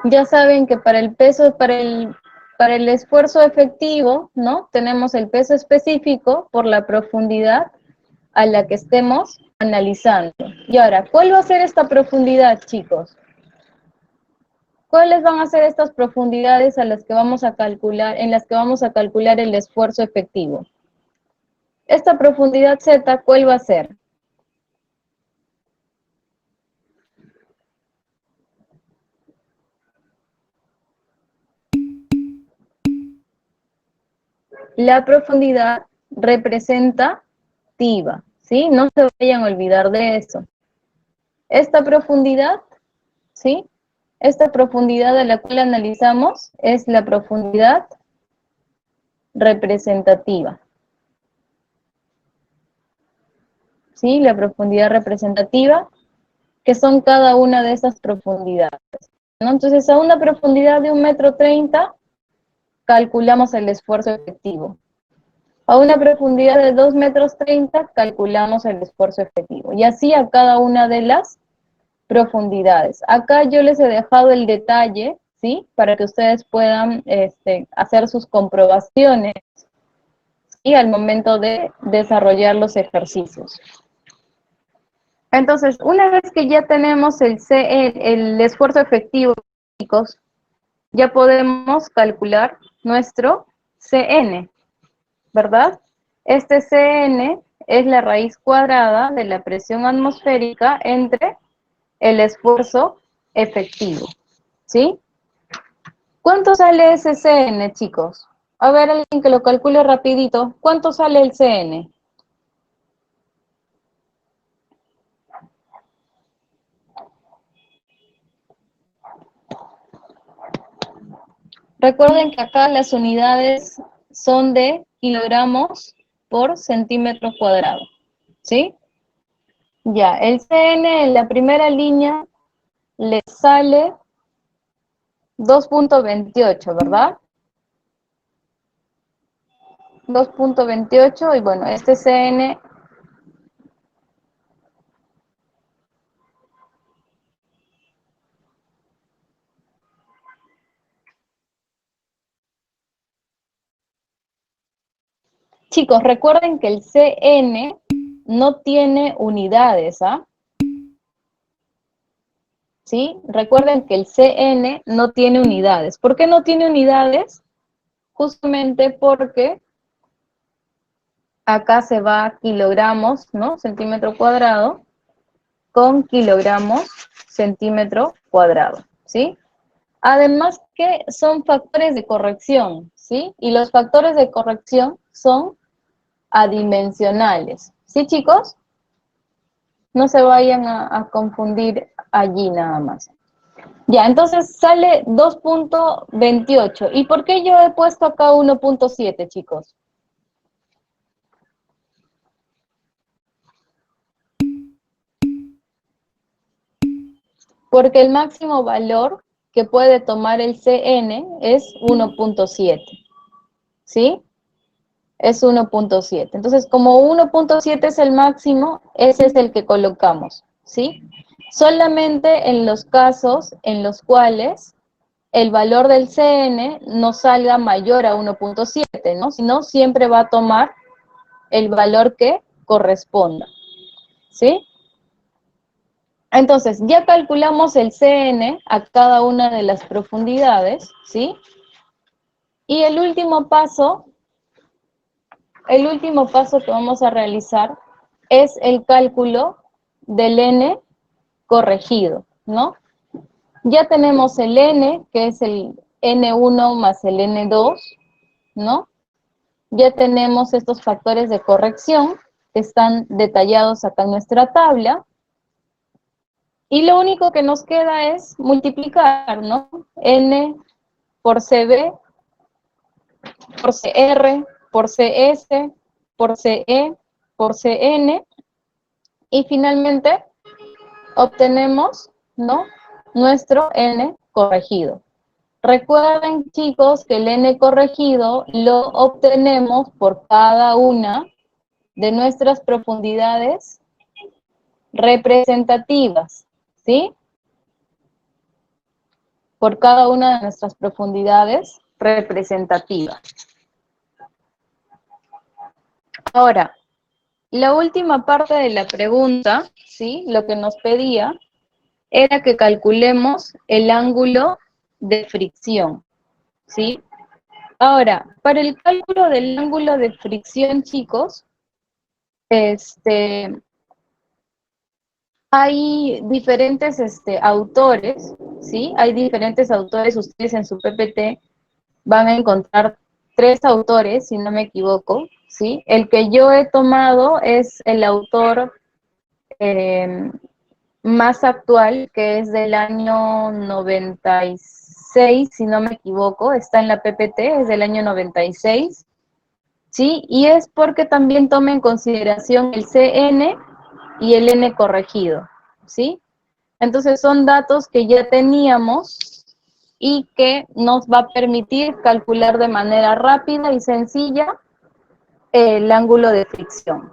Ya saben que para el peso, para el esfuerzo efectivo, ¿no? Tenemos el peso específico por la profundidad a la que estemos analizando. Y ahora, ¿cuál va a ser esta profundidad, chicos? ¿Cuáles van a ser estas profundidades a las que vamos a calcular, en las que vamos a calcular el esfuerzo efectivo? Esta profundidad Z, ¿cuál va a ser? La profundidad representativa, ¿sí? No se vayan a olvidar de eso. Esta profundidad, ¿sí? Esta profundidad a la cual analizamos es la profundidad representativa. ¿Sí? La profundidad representativa, que son cada una de esas profundidades, ¿no? Entonces, a una profundidad de 1,30 m, calculamos el esfuerzo efectivo. A una profundidad de 2,30 m, calculamos el esfuerzo efectivo. Y así a cada una de las profundidades. Acá yo les he dejado el detalle, ¿sí? Para que ustedes puedan hacer sus comprobaciones, ¿sí? Al momento de desarrollar los ejercicios. Entonces, una vez que ya tenemos el esfuerzo efectivo, chicos, ya podemos calcular nuestro CN, ¿verdad? Este CN es la raíz cuadrada de la presión atmosférica entre el esfuerzo efectivo, ¿sí? ¿Cuánto sale ese CN, chicos? A ver, alguien que lo calcule rapidito. ¿Cuánto sale el CN? Recuerden que acá las unidades son de kilogramos por centímetro cuadrado, ¿sí? Ya, el CN en la primera línea le sale 2,28, ¿verdad? 2,28 y bueno, este CN... Chicos, recuerden que el CN no tiene unidades, ¿ah? ¿Sí? Recuerden que el CN no tiene unidades. ¿Por qué no tiene unidades? Justamente porque acá se va kilogramos, ¿no? Centímetro cuadrado, con kilogramos centímetro cuadrado, ¿sí? Además que son factores de corrección, ¿sí? Y los factores de corrección son adimensionales, ¿sí, chicos? No se vayan a confundir allí nada más. Ya, entonces sale 2,28. ¿Y por qué yo he puesto acá 1,7, chicos? Porque el máximo valor que puede tomar el CN es 1,7, ¿sí? Es 1,7. Entonces, como 1,7 es el máximo, ese es el que colocamos, ¿sí? Solamente en los casos en los cuales el valor del CN no salga mayor a 1,7, ¿no? Si no, siempre va a tomar el valor que corresponda, ¿sí? Entonces, ya calculamos el CN a cada una de las profundidades, ¿sí? Y el último paso que vamos a realizar es el cálculo del N corregido, ¿no? Ya tenemos el N, que es el N1 más el N2, ¿no? Ya tenemos estos factores de corrección que están detallados acá en nuestra tabla. Y lo único que nos queda es multiplicar, ¿no? N por CB, por CR, por CS, por CE, por CN, y finalmente obtenemos, ¿no?, nuestro N corregido. Recuerden, chicos, que el N corregido lo obtenemos por cada una de nuestras profundidades representativas, ¿sí? Por cada una de nuestras profundidades representativas. Ahora, la última parte de la pregunta, ¿sí?, lo que nos pedía era que calculemos el ángulo de fricción, ¿sí? Ahora, para el cálculo del ángulo de fricción, chicos, hay diferentes autores, ¿sí? Hay diferentes autores, ustedes en su PPT van a encontrar 3 autores, si no me equivoco, ¿sí? El que yo he tomado es el autor más actual, que es del año 96, si no me equivoco, está en la PPT, es del año 96, ¿sí? Y es porque también toma en consideración el CN y el N corregido, ¿sí? Entonces son datos que ya teníamos y que nos va a permitir calcular de manera rápida y sencilla el ángulo de fricción,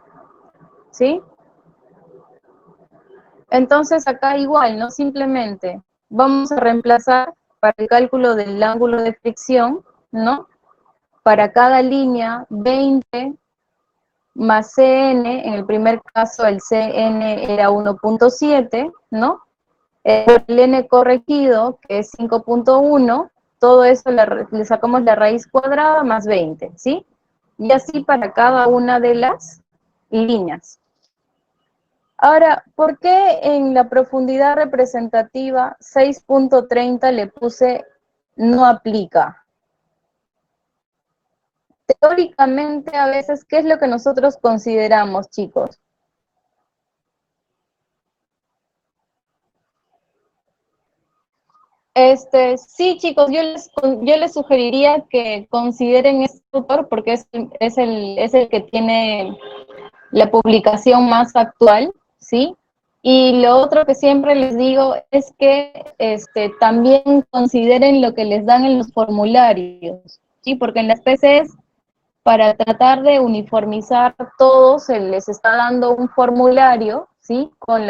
¿sí? Entonces acá igual, ¿no? Simplemente vamos a reemplazar para el cálculo del ángulo de fricción, ¿no? Para cada línea 20 más Cn, en el primer caso el Cn era 1.7, ¿no? El N corregido, que es 5.1, todo eso le sacamos la raíz cuadrada más 20, ¿sí? Y así para cada una de las líneas. Ahora, ¿por qué en la profundidad representativa 6.30 le puse no aplica? Teóricamente, a veces, ¿qué es lo que nosotros consideramos, chicos? Sí, chicos, yo les sugeriría que consideren este autor porque es el que tiene la publicación más actual, ¿sí? Y lo otro que siempre les digo es que también consideren lo que les dan en los formularios, ¿sí? Porque en las PCs, para tratar de uniformizar todo, se les está dando un formulario, ¿sí? Con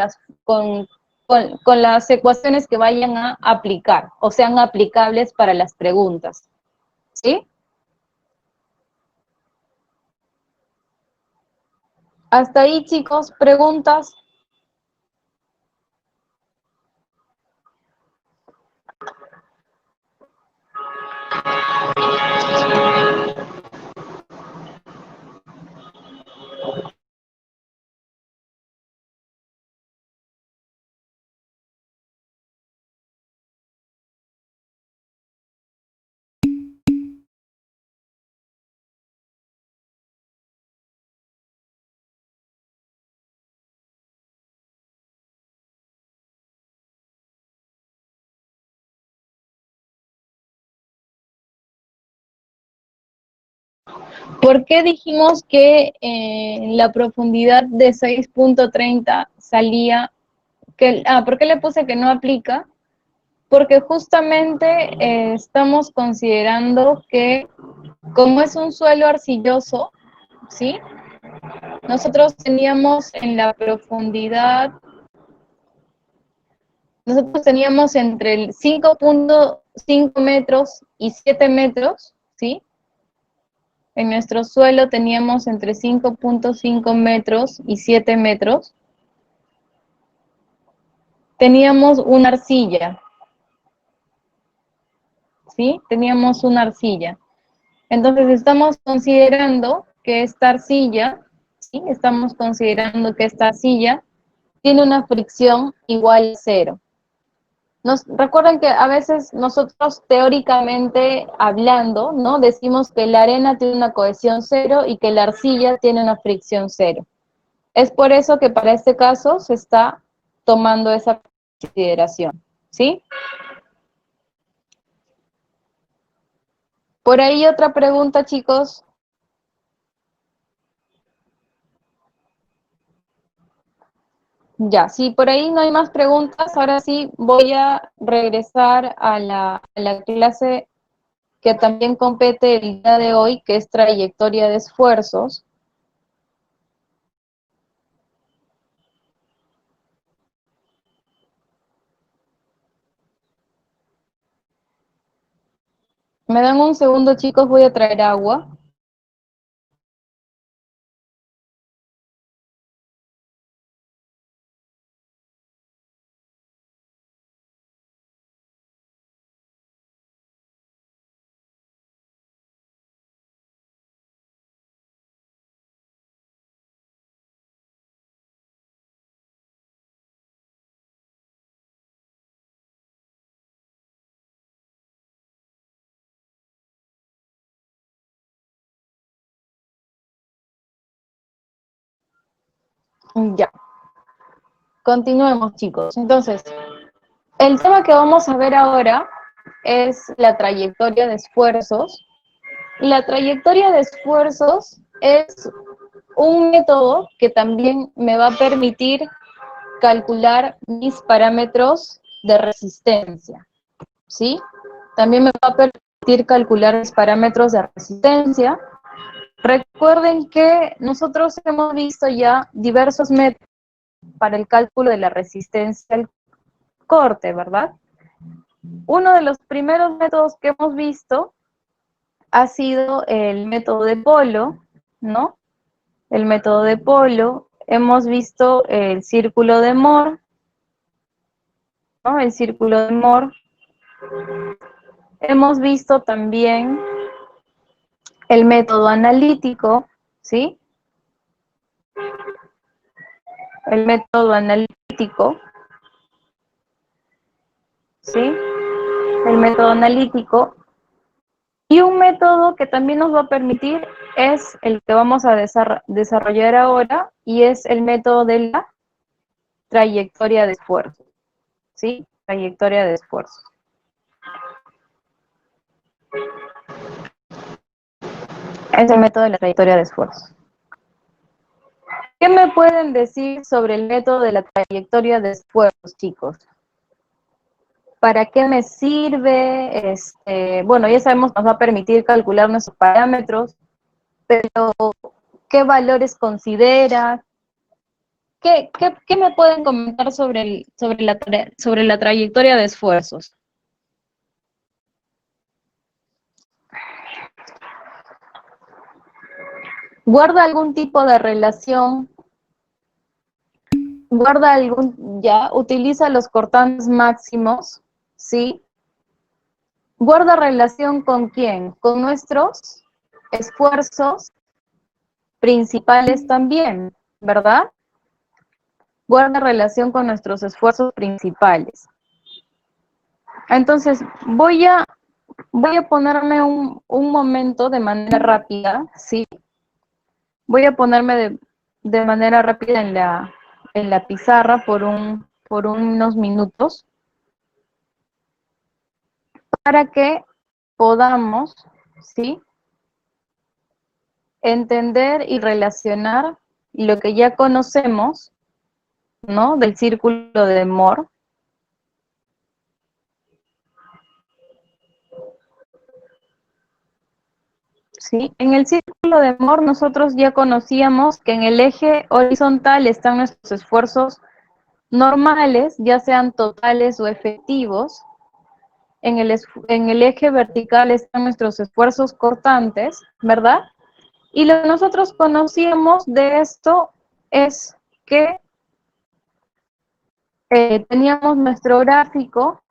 las ecuaciones que vayan a aplicar o sean aplicables para las preguntas, ¿sí? Hasta ahí, chicos, preguntas. ¿Por qué dijimos que la profundidad de 6.30 salía? ¿Por qué le puse que no aplica? Porque justamente estamos considerando que como es un suelo arcilloso, ¿sí? Nosotros teníamos en la profundidad, nosotros teníamos entre el 5.5 metros y 7 metros, ¿sí? En nuestro suelo teníamos entre 5.5 metros y 7 metros. Teníamos una arcilla, ¿sí? Teníamos una arcilla. Entonces estamos considerando que esta arcilla, ¿sí? Estamos considerando que esta arcilla tiene una fricción igual a 0. Recuerden que a veces nosotros teóricamente hablando, ¿no? Decimos que la arena tiene una cohesión 0 y que la arcilla tiene una fricción 0. Es por eso que para este caso se está tomando esa consideración, ¿sí? Por ahí otra pregunta, chicos. Ya, si por ahí no hay más preguntas, ahora sí voy a regresar a la clase que también compete el día de hoy, que es trayectoria de esfuerzos. Me dan un segundo, chicos, voy a traer agua. Ya, continuemos, chicos. Entonces, el tema que vamos a ver ahora es la trayectoria de esfuerzos. La trayectoria de esfuerzos es un método que también me va a permitir calcular mis parámetros de resistencia, ¿sí? También me va a permitir calcular mis parámetros de resistencia. Recuerden que nosotros hemos visto ya diversos métodos para el cálculo de la resistencia al corte, ¿verdad? Uno de los primeros métodos que hemos visto ha sido el método de Polo, ¿no? El método de Polo. Hemos visto el círculo de Moore, ¿no? El círculo de Moore. Hemos visto también el método analítico, ¿sí? El método analítico, ¿sí? El método analítico. Y un método que también nos va a permitir es el que vamos a desarrollar ahora, y es el método de la trayectoria de esfuerzo, ¿sí? Trayectoria de esfuerzo. Es el método de la trayectoria de esfuerzo. ¿Qué me pueden decir sobre el método de la trayectoria de esfuerzos, chicos? ¿Para qué me sirve? Bueno, ya sabemos que nos va a permitir calcular nuestros parámetros, pero ¿qué valores considera? ¿Qué me pueden comentar sobre la trayectoria de esfuerzos? ¿Guarda algún tipo de relación? ¿Ya? Utiliza los cortantes máximos, ¿sí? ¿Guarda relación con quién? Con nuestros esfuerzos principales también, ¿verdad? Guarda relación con nuestros esfuerzos principales. Entonces, voy a ponerme un momento de manera rápida, ¿sí? Voy a ponerme de manera rápida en la pizarra por unos minutos para que podamos, ¿sí? Entender y relacionar lo que ya conocemos, ¿no? Del círculo de Moore. ¿Sí? En el círculo de Moore nosotros ya conocíamos que en el eje horizontal están nuestros esfuerzos normales, ya sean totales o efectivos. En el eje vertical están nuestros esfuerzos cortantes, ¿verdad? Y lo que nosotros conocíamos de esto es que teníamos nuestro gráfico,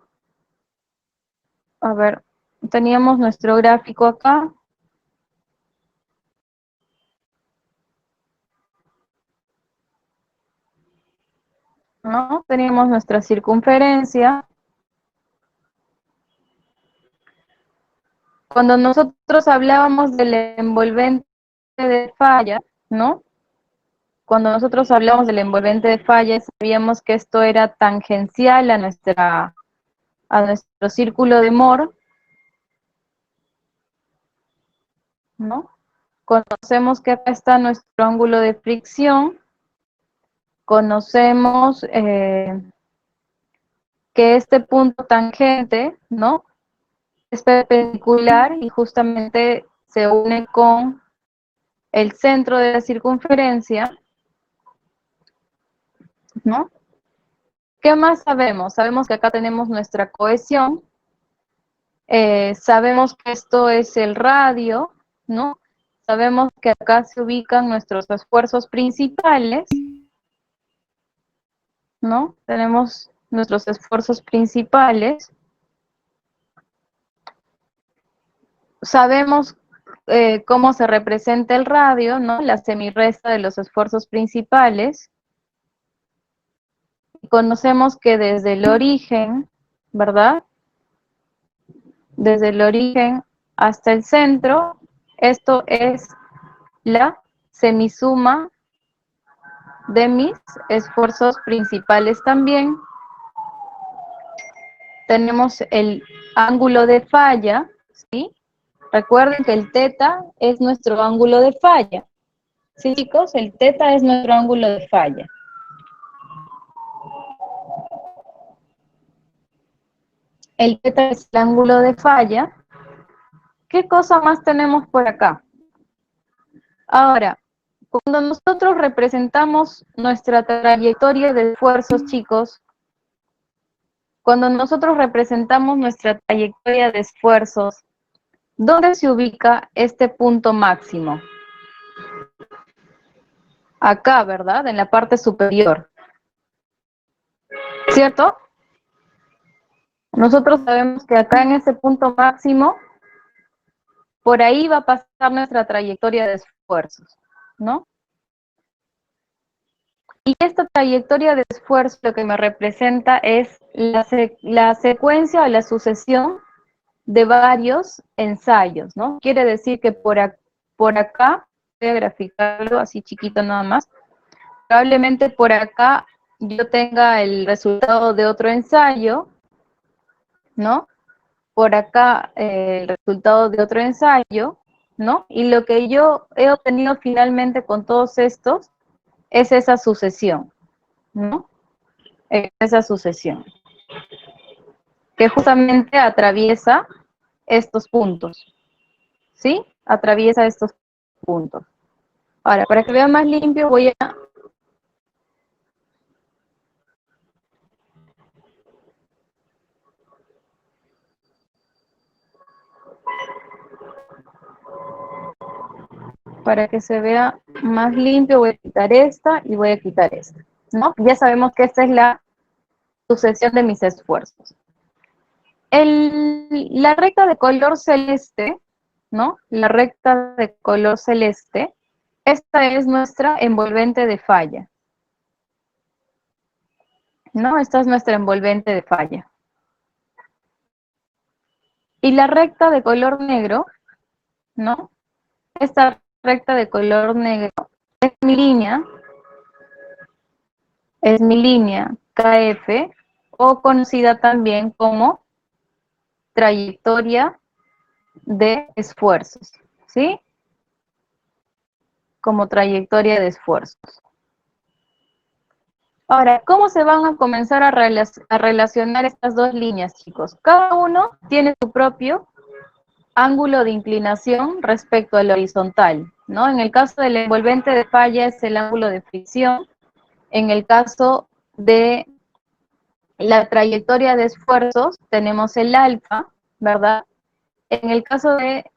a ver, teníamos nuestro gráfico acá, ¿no? Teníamos nuestra circunferencia. Cuando nosotros hablábamos del envolvente de falla, ¿no? cuando nosotros hablamos del envolvente de falla, sabíamos que esto era tangencial a nuestro círculo de Moore, ¿no? Conocemos que acá está nuestro ángulo de fricción, conocemos que este punto tangente, ¿no? Es perpendicular y justamente se une con el centro de la circunferencia, ¿no? ¿Qué más sabemos? Sabemos que acá tenemos nuestra cohesión, sabemos que esto es el radio, ¿no? Sabemos que acá se ubican nuestros esfuerzos principales, ¿no? Tenemos nuestros esfuerzos principales. Sabemos cómo se representa el radio, ¿no? La semirresta de los esfuerzos principales. Conocemos que desde el origen, ¿verdad? Desde el origen hasta el centro, esto es la semisuma de mis esfuerzos principales también. Tenemos el ángulo de falla, ¿sí? Recuerden que el teta es nuestro ángulo de falla. ¿Sí, chicos? El teta es nuestro ángulo de falla. El teta es el ángulo de falla. ¿Qué cosa más tenemos por acá? Ahora, cuando nosotros representamos nuestra trayectoria de esfuerzos, chicos, cuando nosotros representamos nuestra trayectoria de esfuerzos, ¿dónde se ubica este punto máximo? Acá, ¿verdad? En la parte superior. ¿Cierto? Nosotros sabemos que acá en ese punto máximo, por ahí va a pasar nuestra trayectoria de esfuerzos, ¿no? Y esta trayectoria de esfuerzo lo que me representa es la secuencia o la sucesión de varios ensayos, ¿no? Quiere decir que por acá, voy a graficarlo así chiquito nada más, probablemente por acá yo tenga el resultado de otro ensayo, ¿no? Por acá el resultado de otro ensayo, ¿no? Y lo que yo he obtenido finalmente con todos estos es esa sucesión, ¿no? Esa sucesión, que justamente atraviesa estos puntos, ¿sí? Atraviesa estos puntos. Ahora, para que vea más limpio, voy a... Para que se vea más limpio, voy a quitar esta y voy a quitar esta, ¿no? Ya sabemos que esta es la sucesión de mis esfuerzos. La recta de color celeste, ¿no? La recta de color celeste, esta es nuestra envolvente de falla, ¿no? Esta es nuestra envolvente de falla. Y la recta de color negro, ¿no? Esta recta de color negro es mi línea KF, o conocida también como trayectoria de esfuerzos, ¿sí? Como trayectoria de esfuerzos. Ahora, ¿cómo se van a comenzar a relacionar estas dos líneas, chicos? Cada uno tiene su propio ángulo de inclinación respecto al horizontal, ¿no? En el caso del envolvente de falla es el ángulo de fricción. En el caso de la trayectoria de esfuerzos tenemos el alfa, ¿verdad? En el caso de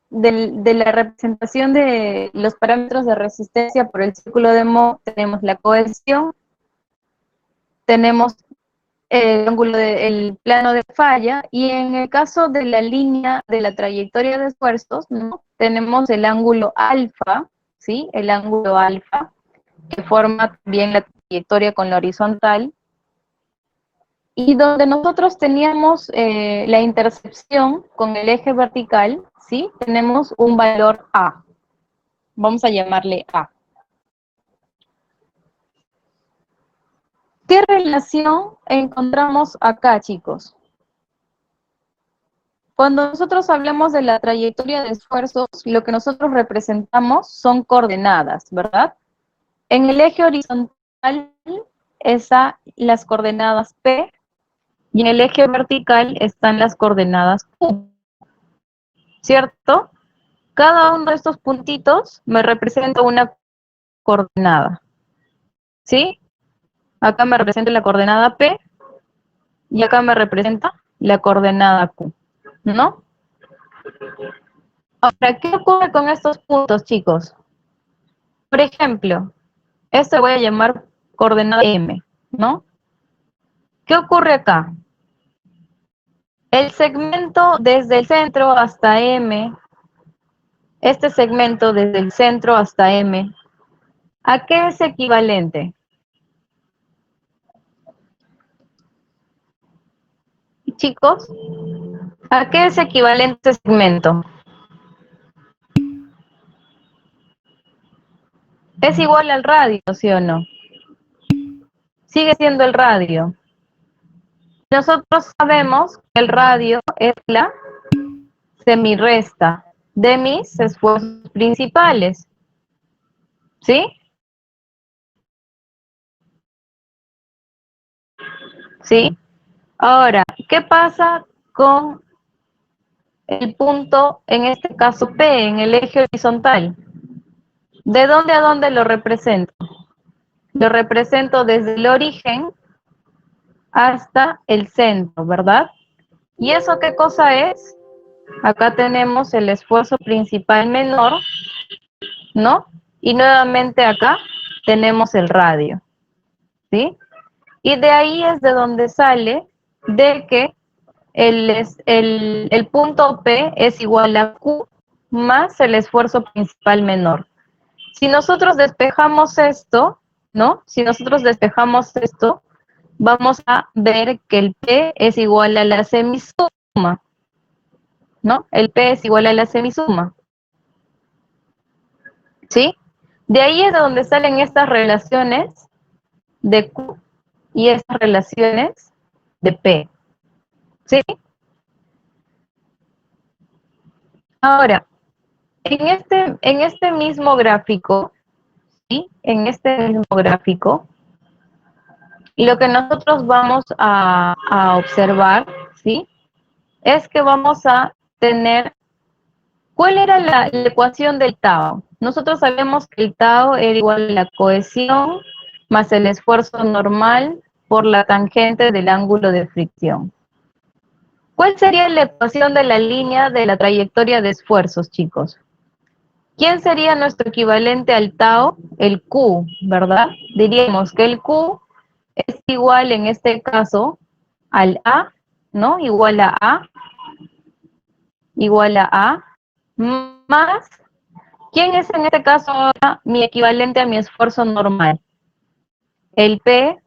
la representación de los parámetros de resistencia por el círculo de Mohs, tenemos la cohesión, tenemos el plano de falla, y en el caso de la línea de la trayectoria de esfuerzos, ¿no? Tenemos el ángulo alfa, ¿sí? El ángulo alfa, que forma bien la trayectoria con la horizontal, y donde nosotros teníamos la intercepción con el eje vertical, ¿sí? Tenemos un valor A, Vamos a llamarle A. ¿Qué relación encontramos acá, chicos? Cuando nosotros hablamos de la trayectoria de esfuerzos, lo que nosotros representamos son coordenadas, ¿verdad? En el eje horizontal están las coordenadas P y en el eje vertical están las coordenadas Q, ¿cierto? Cada uno de estos puntitos me representa una coordenada, ¿sí? Acá me representa la coordenada P y acá me representa la coordenada Q, ¿no? Ahora, ¿qué ocurre con estos puntos, chicos? Por ejemplo, esto voy a llamar coordenada M, ¿no? ¿Qué ocurre acá? El segmento desde el centro hasta M, este segmento desde el centro hasta M, ¿a qué es equivalente? Chicos, ¿a qué es equivalente este segmento? Es igual al radio, ¿sí o no? Sigue siendo el radio. Nosotros sabemos que el radio es la semirresta de mis esfuerzos principales, ¿sí? ¿Sí? Ahora, ¿qué pasa con el punto, en este caso P, en el eje horizontal? ¿De dónde a dónde lo represento? Lo represento desde el origen hasta el centro, ¿verdad? ¿Y eso qué cosa es? Acá tenemos el esfuerzo principal menor, ¿no? Y nuevamente acá tenemos el radio, ¿sí? Y de ahí es de donde sale de que el punto P es igual a Q más el esfuerzo principal menor. Si nosotros despejamos esto, ¿no? Si nosotros despejamos esto, vamos a ver que el P es igual a la semisuma, ¿no? El P es igual a la semisuma, ¿sí? De ahí es de donde salen estas relaciones de Q y estas relaciones de P, ¿sí? Ahora, en este mismo gráfico, ¿sí? En este mismo gráfico, lo que nosotros vamos a observar, ¿sí? Es que vamos a tener, ¿cuál era la ecuación del tau? Nosotros sabemos que el tau era igual a la cohesión más el esfuerzo normal por la tangente del ángulo de fricción. ¿Cuál sería la ecuación de la línea de la trayectoria de esfuerzos, chicos? ¿Quién sería nuestro equivalente al tau? El Q, ¿verdad? Diríamos que el Q es igual en este caso al A, ¿no? Igual a A, más, ¿quién es en este caso ahora mi equivalente a mi esfuerzo normal? El P,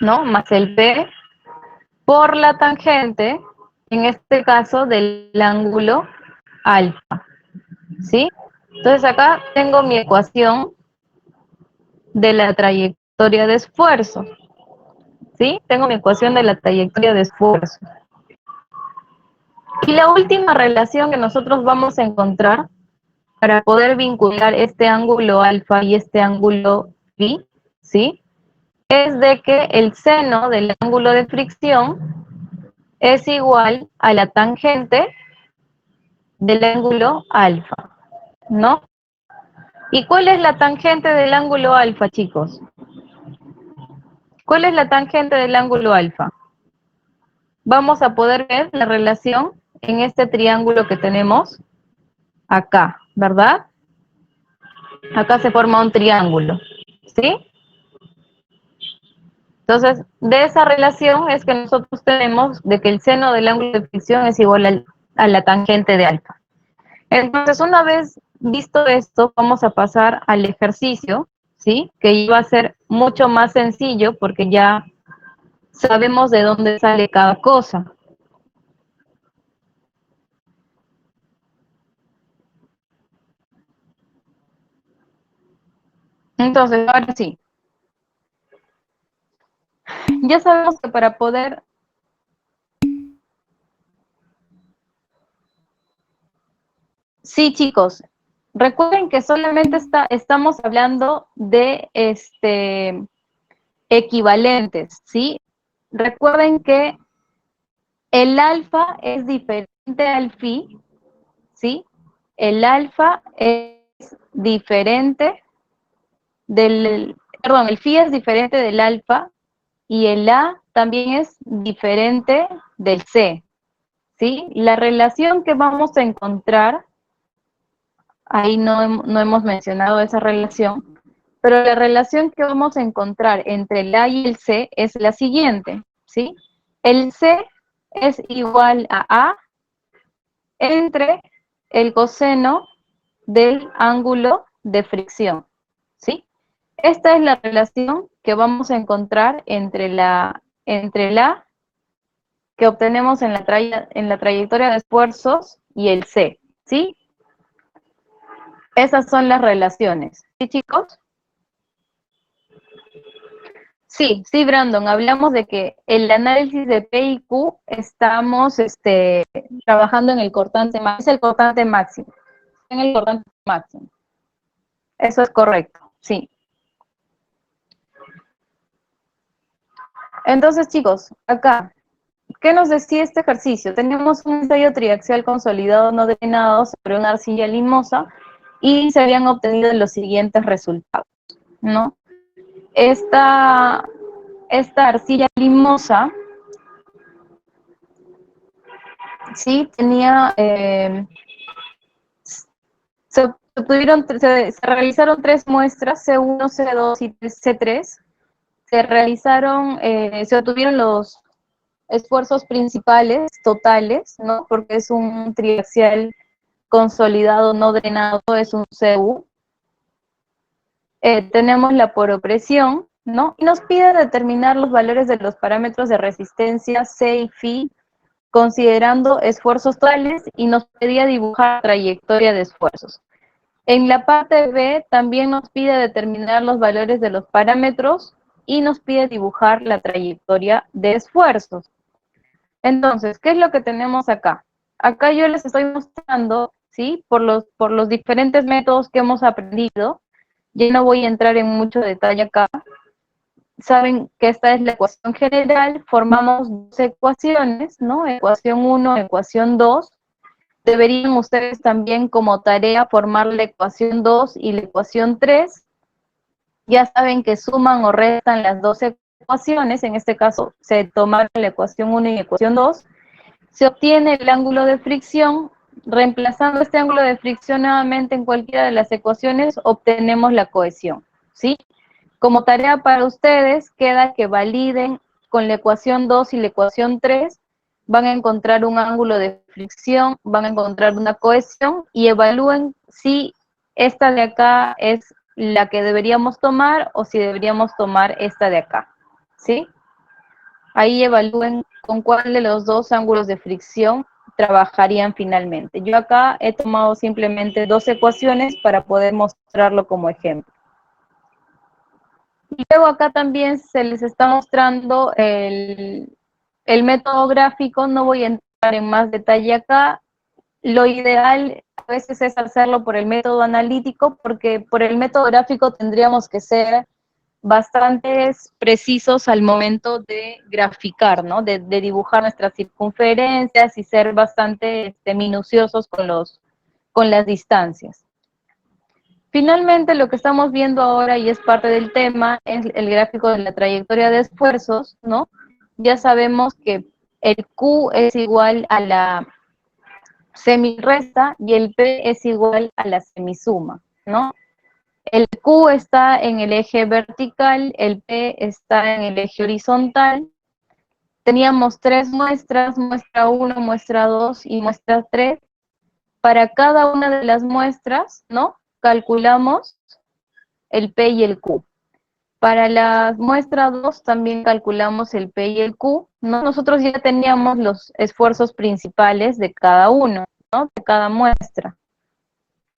¿no? Más el P por la tangente, en este caso del ángulo alfa, ¿sí? Entonces acá tengo mi ecuación de la trayectoria de esfuerzo, ¿sí? Tengo mi ecuación de la trayectoria de esfuerzo. Y la última relación que nosotros vamos a encontrar para poder vincular este ángulo alfa y este ángulo phi, ¿sí? Es de que el seno del ángulo de fricción es igual a la tangente del ángulo alfa, ¿no? ¿Y cuál es la tangente del ángulo alfa, chicos? ¿Cuál es la tangente del ángulo alfa? Vamos a poder ver la relación en este triángulo que tenemos acá, ¿verdad? Acá se forma un triángulo, ¿sí? Entonces, de esa relación es que nosotros tenemos de que el seno del ángulo de fricción es igual a la tangente de alfa. Entonces, una vez visto esto, vamos a pasar al ejercicio, ¿sí? Que iba a ser mucho más sencillo porque ya sabemos de dónde sale cada cosa. Entonces, ahora sí, ya sabemos que para poder... Sí, chicos, recuerden que solamente estamos hablando de equivalentes, ¿sí? Recuerden que el alfa es diferente al phi, ¿sí? El alfa es diferente perdón, el phi es diferente del alfa y el A también es diferente del C, ¿sí? La relación que vamos a encontrar, ahí no hemos mencionado esa relación, pero la relación que vamos a encontrar entre el A y el C es la siguiente, ¿sí? El C es igual a A entre el coseno del ángulo de fricción, ¿sí? Esta es la relación que vamos a encontrar entre el A que obtenemos en la trayectoria de esfuerzos y el C, ¿sí? Esas son las relaciones, ¿sí, chicos? Sí, sí, Brandon, hablamos de que el análisis de P y Q estamos trabajando en el cortante máximo, es el cortante máximo, en el cortante máximo. Eso es correcto, sí. Entonces, chicos, acá, ¿qué nos decía este ejercicio? Tenemos un ensayo triaxial consolidado no drenado sobre una arcilla limosa y se habían obtenido los siguientes resultados, ¿no? Esta arcilla limosa, sí, tenía, se realizaron 3 muestras, C1, C2 y C3. Se obtuvieron los esfuerzos principales totales, ¿no? Porque es un triaxial consolidado no drenado, es un CU. Tenemos la poropresión, ¿no? Y nos pide determinar los valores de los parámetros de resistencia C y phi, considerando esfuerzos totales, y nos pedía dibujar trayectoria de esfuerzos. En la parte B también nos pide determinar los valores de los parámetros y nos pide dibujar la trayectoria de esfuerzos. Entonces, ¿qué es lo que tenemos acá? Acá yo les estoy mostrando, ¿sí? Por los diferentes métodos que hemos aprendido. Ya no voy a entrar en mucho detalle acá. Saben que esta es la ecuación general, formamos dos ecuaciones, ¿no? Ecuación 1, ecuación 2. Deberían ustedes también como tarea formar la ecuación 2 y la ecuación 3. Ya saben que suman o restan las dos ecuaciones, en este caso se tomaron la ecuación 1 y la ecuación 2. Se obtiene el ángulo de fricción. Reemplazando este ángulo de fricción nuevamente en cualquiera de las ecuaciones, obtenemos la cohesión, ¿sí? Como tarea para ustedes, queda que validen con la ecuación 2 y la ecuación 3, van a encontrar un ángulo de fricción, van a encontrar una cohesión y evalúen si esta de acá es la que deberíamos tomar o si deberíamos tomar esta de acá, ¿sí? Ahí evalúen con cuál de los dos ángulos de fricción trabajarían finalmente. Yo acá he tomado simplemente dos ecuaciones para poder mostrarlo como ejemplo. Y luego acá también se les está mostrando el método gráfico. No voy a entrar en más detalle acá. Lo ideal a veces es hacerlo por el método analítico, porque por el método gráfico tendríamos que ser bastante precisos al momento de graficar, ¿no? De dibujar nuestras circunferencias y ser bastante minuciosos con las distancias. Finalmente, lo que estamos viendo ahora, y es parte del tema, es el gráfico de la trayectoria de esfuerzos, ¿no? Ya sabemos que el Q es igual a la semirresta y el P es igual a la semisuma, ¿no? El Q está en el eje vertical, el P está en el eje horizontal. Teníamos 3 muestras, muestra 1, muestra 2 y muestra 3. Para cada una de las muestras, ¿no? Calculamos el P y el Q. Para la muestra 2 también calculamos el P y el Q, ¿no? Nosotros ya teníamos los esfuerzos principales de cada uno, ¿no? De cada muestra.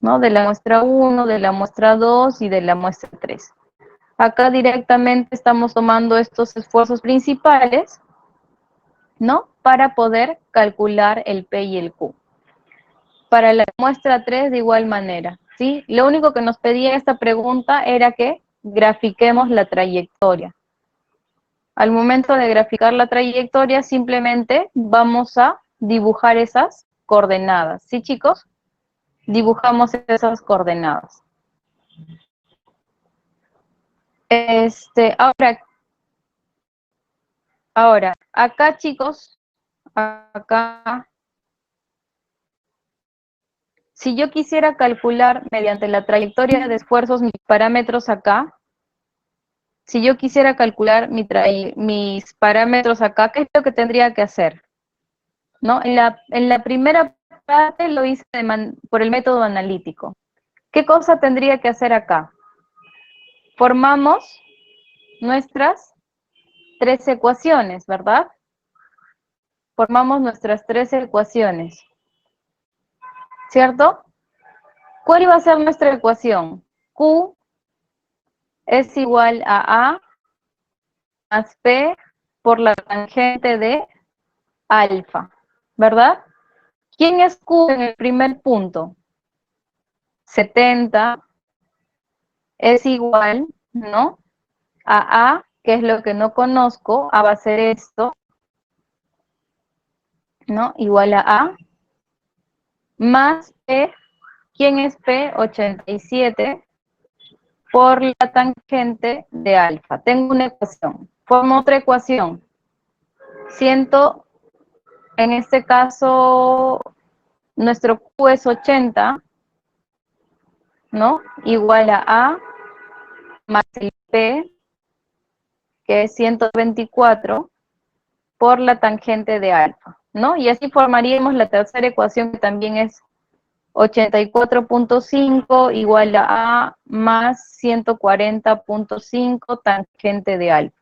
¿no? De la muestra 1, de la muestra 2 y de la muestra 3. Acá directamente estamos tomando estos esfuerzos principales, ¿no? Para poder calcular el P y el Q. Para la muestra 3 de igual manera, ¿sí? Lo único que nos pedía esta pregunta era que grafiquemos la trayectoria. Al momento de graficar la trayectoria, simplemente vamos a dibujar esas coordenadas, ¿sí, chicos? Dibujamos esas coordenadas. Ahora, acá, chicos, acá, si yo quisiera calcular mediante la trayectoria de esfuerzos mis parámetros acá, si yo quisiera calcular mis parámetros acá, ¿qué es lo que tendría que hacer? ¿No? En la primera parte lo hice por el método analítico. ¿Qué cosa tendría que hacer acá? Formamos nuestras 3 ecuaciones, ¿verdad? Formamos nuestras 3 ecuaciones, ¿cierto? ¿Cuál iba a ser nuestra ecuación? Q es igual a A más P por la tangente de alfa, ¿verdad? ¿Quién es Q en el primer punto? 70 es igual, ¿no? A, que es lo que no conozco, A va a ser esto, ¿no? Igual a, más P, ¿quién es P? 87 por la tangente de alfa. Tengo una ecuación. Formo otra ecuación. En este caso, nuestro Q es 80, ¿no? Igual a más el P, que es 124, por la tangente de alfa, ¿no? Y así formaríamos la tercera ecuación, que también es 84.5 igual a más 140.5 tangente de alfa.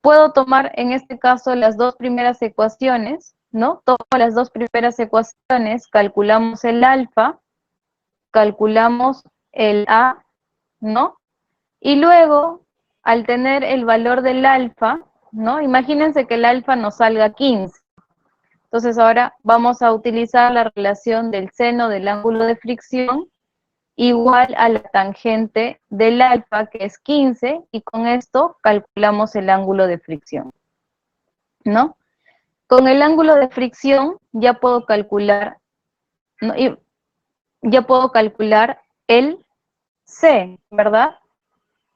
Puedo tomar en este caso las dos primeras ecuaciones, ¿no? Tomo las dos primeras ecuaciones, calculamos el alfa, calculamos el A, ¿no? Y luego, al tener el valor del alfa, ¿no? Imagínense que el alfa nos salga 15. Entonces ahora vamos a utilizar la relación del seno del ángulo de fricción igual a la tangente del alfa, que es 15, y con esto calculamos el ángulo de fricción, ¿no? Con el ángulo de fricción ya puedo calcular, ¿no? Ya puedo calcular el C, ¿verdad?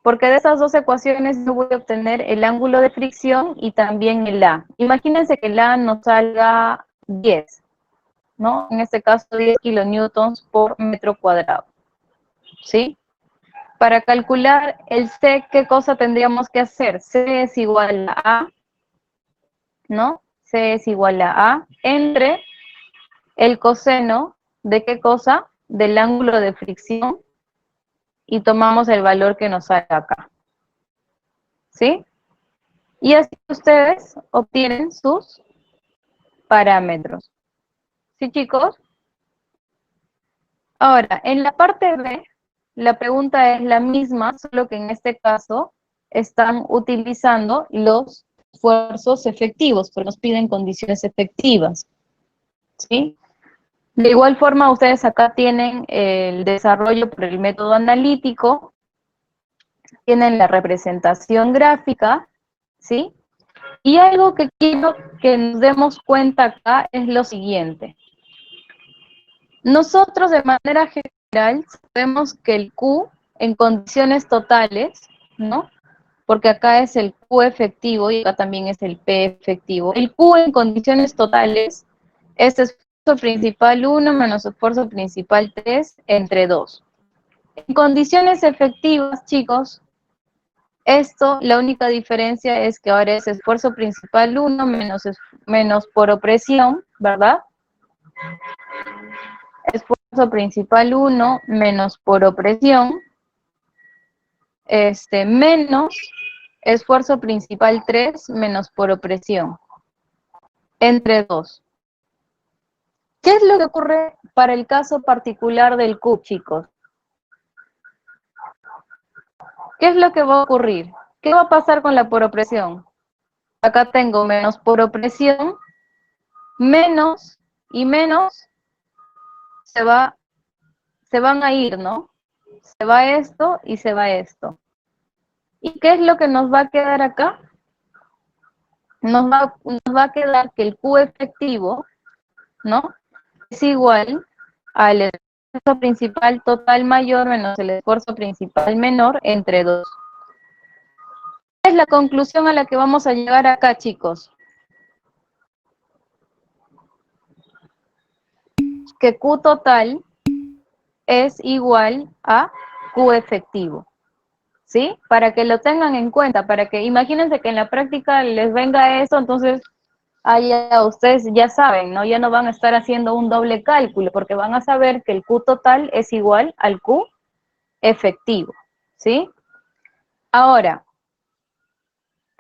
Porque de esas dos ecuaciones yo voy a obtener el ángulo de fricción y también el A. Imagínense que el A nos salga 10, ¿no? En este caso 10 kilonewtons por metro cuadrado, ¿sí? Para calcular el C, ¿qué cosa tendríamos que hacer? C es igual a A, ¿no? C es igual a A entre el coseno de ¿qué cosa? Del ángulo de fricción, y tomamos el valor que nos sale acá, ¿sí? Y así ustedes obtienen sus parámetros. ¿Sí, chicos? Ahora, en la parte B, la pregunta es la misma, solo que en este caso están utilizando los esfuerzos efectivos, porque nos piden condiciones efectivas, ¿sí? De igual forma, ustedes acá tienen el desarrollo por el método analítico, tienen la representación gráfica, ¿sí? Y algo que quiero que nos demos cuenta acá es lo siguiente. Nosotros de manera general sabemos que el Q en condiciones totales, ¿no? Porque acá es el Q efectivo y acá también es el P efectivo. El Q en condiciones totales es esfuerzo principal 1 menos esfuerzo principal 3 entre 2. En condiciones efectivas, chicos, la única diferencia es que ahora es esfuerzo principal 1 menos por opresión, ¿verdad? Esfuerzo principal 1 menos por opresión, menos esfuerzo principal 3 menos por opresión, entre 2. ¿Qué es lo que ocurre para el caso particular del Q, chicos? ¿Qué es lo que va a ocurrir? ¿Qué va a pasar con la poropresión? Acá tengo menos poropresión, menos y menos se van a ir, ¿no? Se va esto y se va esto. ¿Y qué es lo que nos va a quedar acá? Nos va a quedar que el Q efectivo, ¿no? Es igual al esfuerzo principal total mayor menos el esfuerzo principal menor entre 2. ¿Cuál es la conclusión a la que vamos a llegar acá, chicos? Que Q total es igual a Q efectivo, ¿sí? Para que lo tengan en cuenta, para que imagínense que en la práctica les venga eso, entonces ya ustedes ya saben, ¿no? Ya no van a estar haciendo un doble cálculo, porque van a saber que el Q total es igual al Q efectivo, ¿sí? Ahora,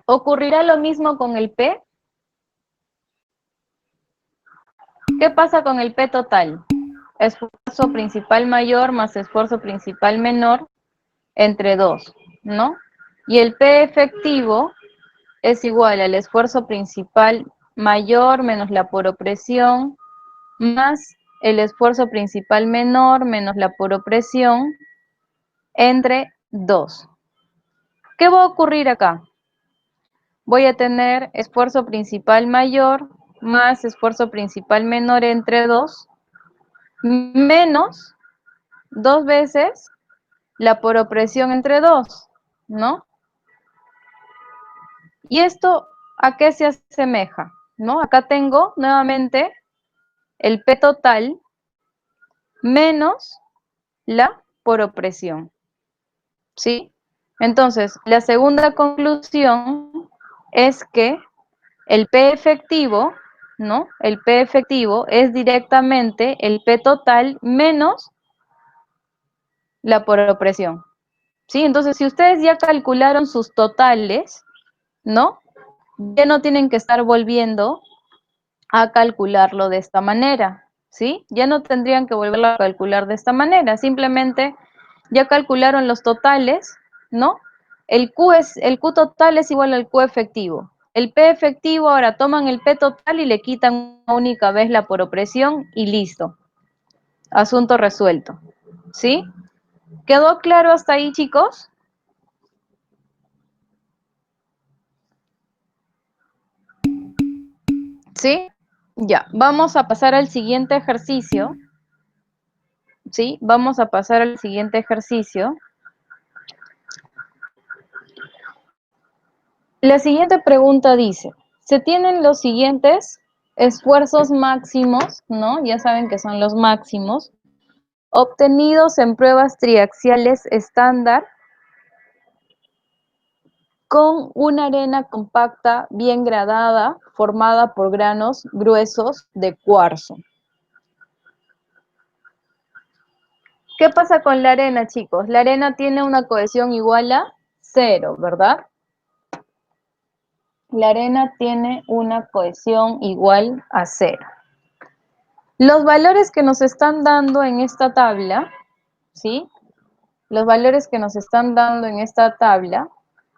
¿ocurrirá lo mismo con el P? ¿Qué pasa con el P total? Esfuerzo principal mayor más esfuerzo principal menor entre 2, ¿no? Y el P efectivo es igual al esfuerzo principal mayor menos la poropresión más el esfuerzo principal menor menos la poropresión entre 2. ¿Qué va a ocurrir acá? Voy a tener esfuerzo principal mayor más esfuerzo principal menor entre 2 menos 2 veces la poropresión entre 2, ¿no? ¿Y esto a qué se asemeja? ¿No? Acá tengo nuevamente el P total menos la poropresión, ¿sí? Entonces, la segunda conclusión es que el P efectivo, ¿no? El P efectivo es directamente el P total menos la poropresión, ¿sí? Entonces, si ustedes ya calcularon sus totales, ¿no? Ya no tienen que estar volviendo a calcularlo de esta manera, ¿sí? Ya no tendrían que volverlo a calcular de esta manera, simplemente ya calcularon los totales, ¿no? El Q total es igual al Q efectivo. El P efectivo, ahora toman el P total y le quitan una única vez la poropresión y listo. Asunto resuelto, ¿sí? ¿Quedó claro hasta ahí, chicos? ¿Sí? Ya, vamos a pasar al siguiente ejercicio. ¿Sí? Vamos a pasar al siguiente ejercicio. La siguiente pregunta dice, se tienen los siguientes esfuerzos máximos, ¿no? Ya saben que son los máximos, obtenidos en pruebas triaxiales estándar con una arena compacta bien gradada formada por granos gruesos de cuarzo. ¿Qué pasa con la arena, chicos? La arena tiene una cohesión igual a 0, ¿verdad? La arena tiene una cohesión igual a 0. Los valores que nos están dando en esta tabla, ¿sí? Los valores que nos están dando en esta tabla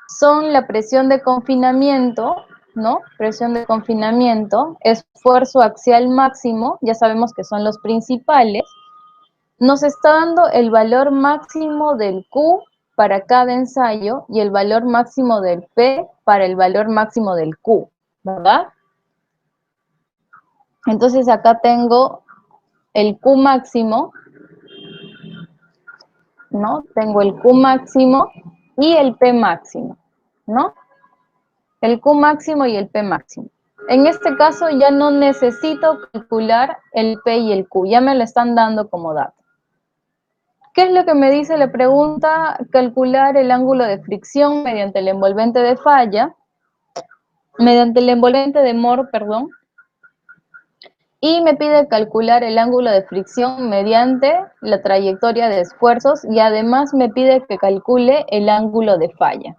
son la presión de confinamiento, ¿no? Presión de confinamiento, esfuerzo axial máximo, ya sabemos que son los principales. Nos está dando el valor máximo del Q para cada ensayo y el valor máximo del P para el valor máximo del Q, ¿verdad? Entonces acá tengo el Q máximo, ¿no? Tengo el Q máximo y el P máximo, ¿no? El Q máximo y el P máximo. En este caso ya no necesito calcular el P y el Q, ya me lo están dando como dato. ¿Qué es lo que me dice la pregunta? Calcular el ángulo de fricción mediante el envolvente de falla, mediante el envolvente de Mohr, perdón, y me pide calcular el ángulo de fricción mediante la trayectoria de esfuerzos y además me pide que calcule el ángulo de falla.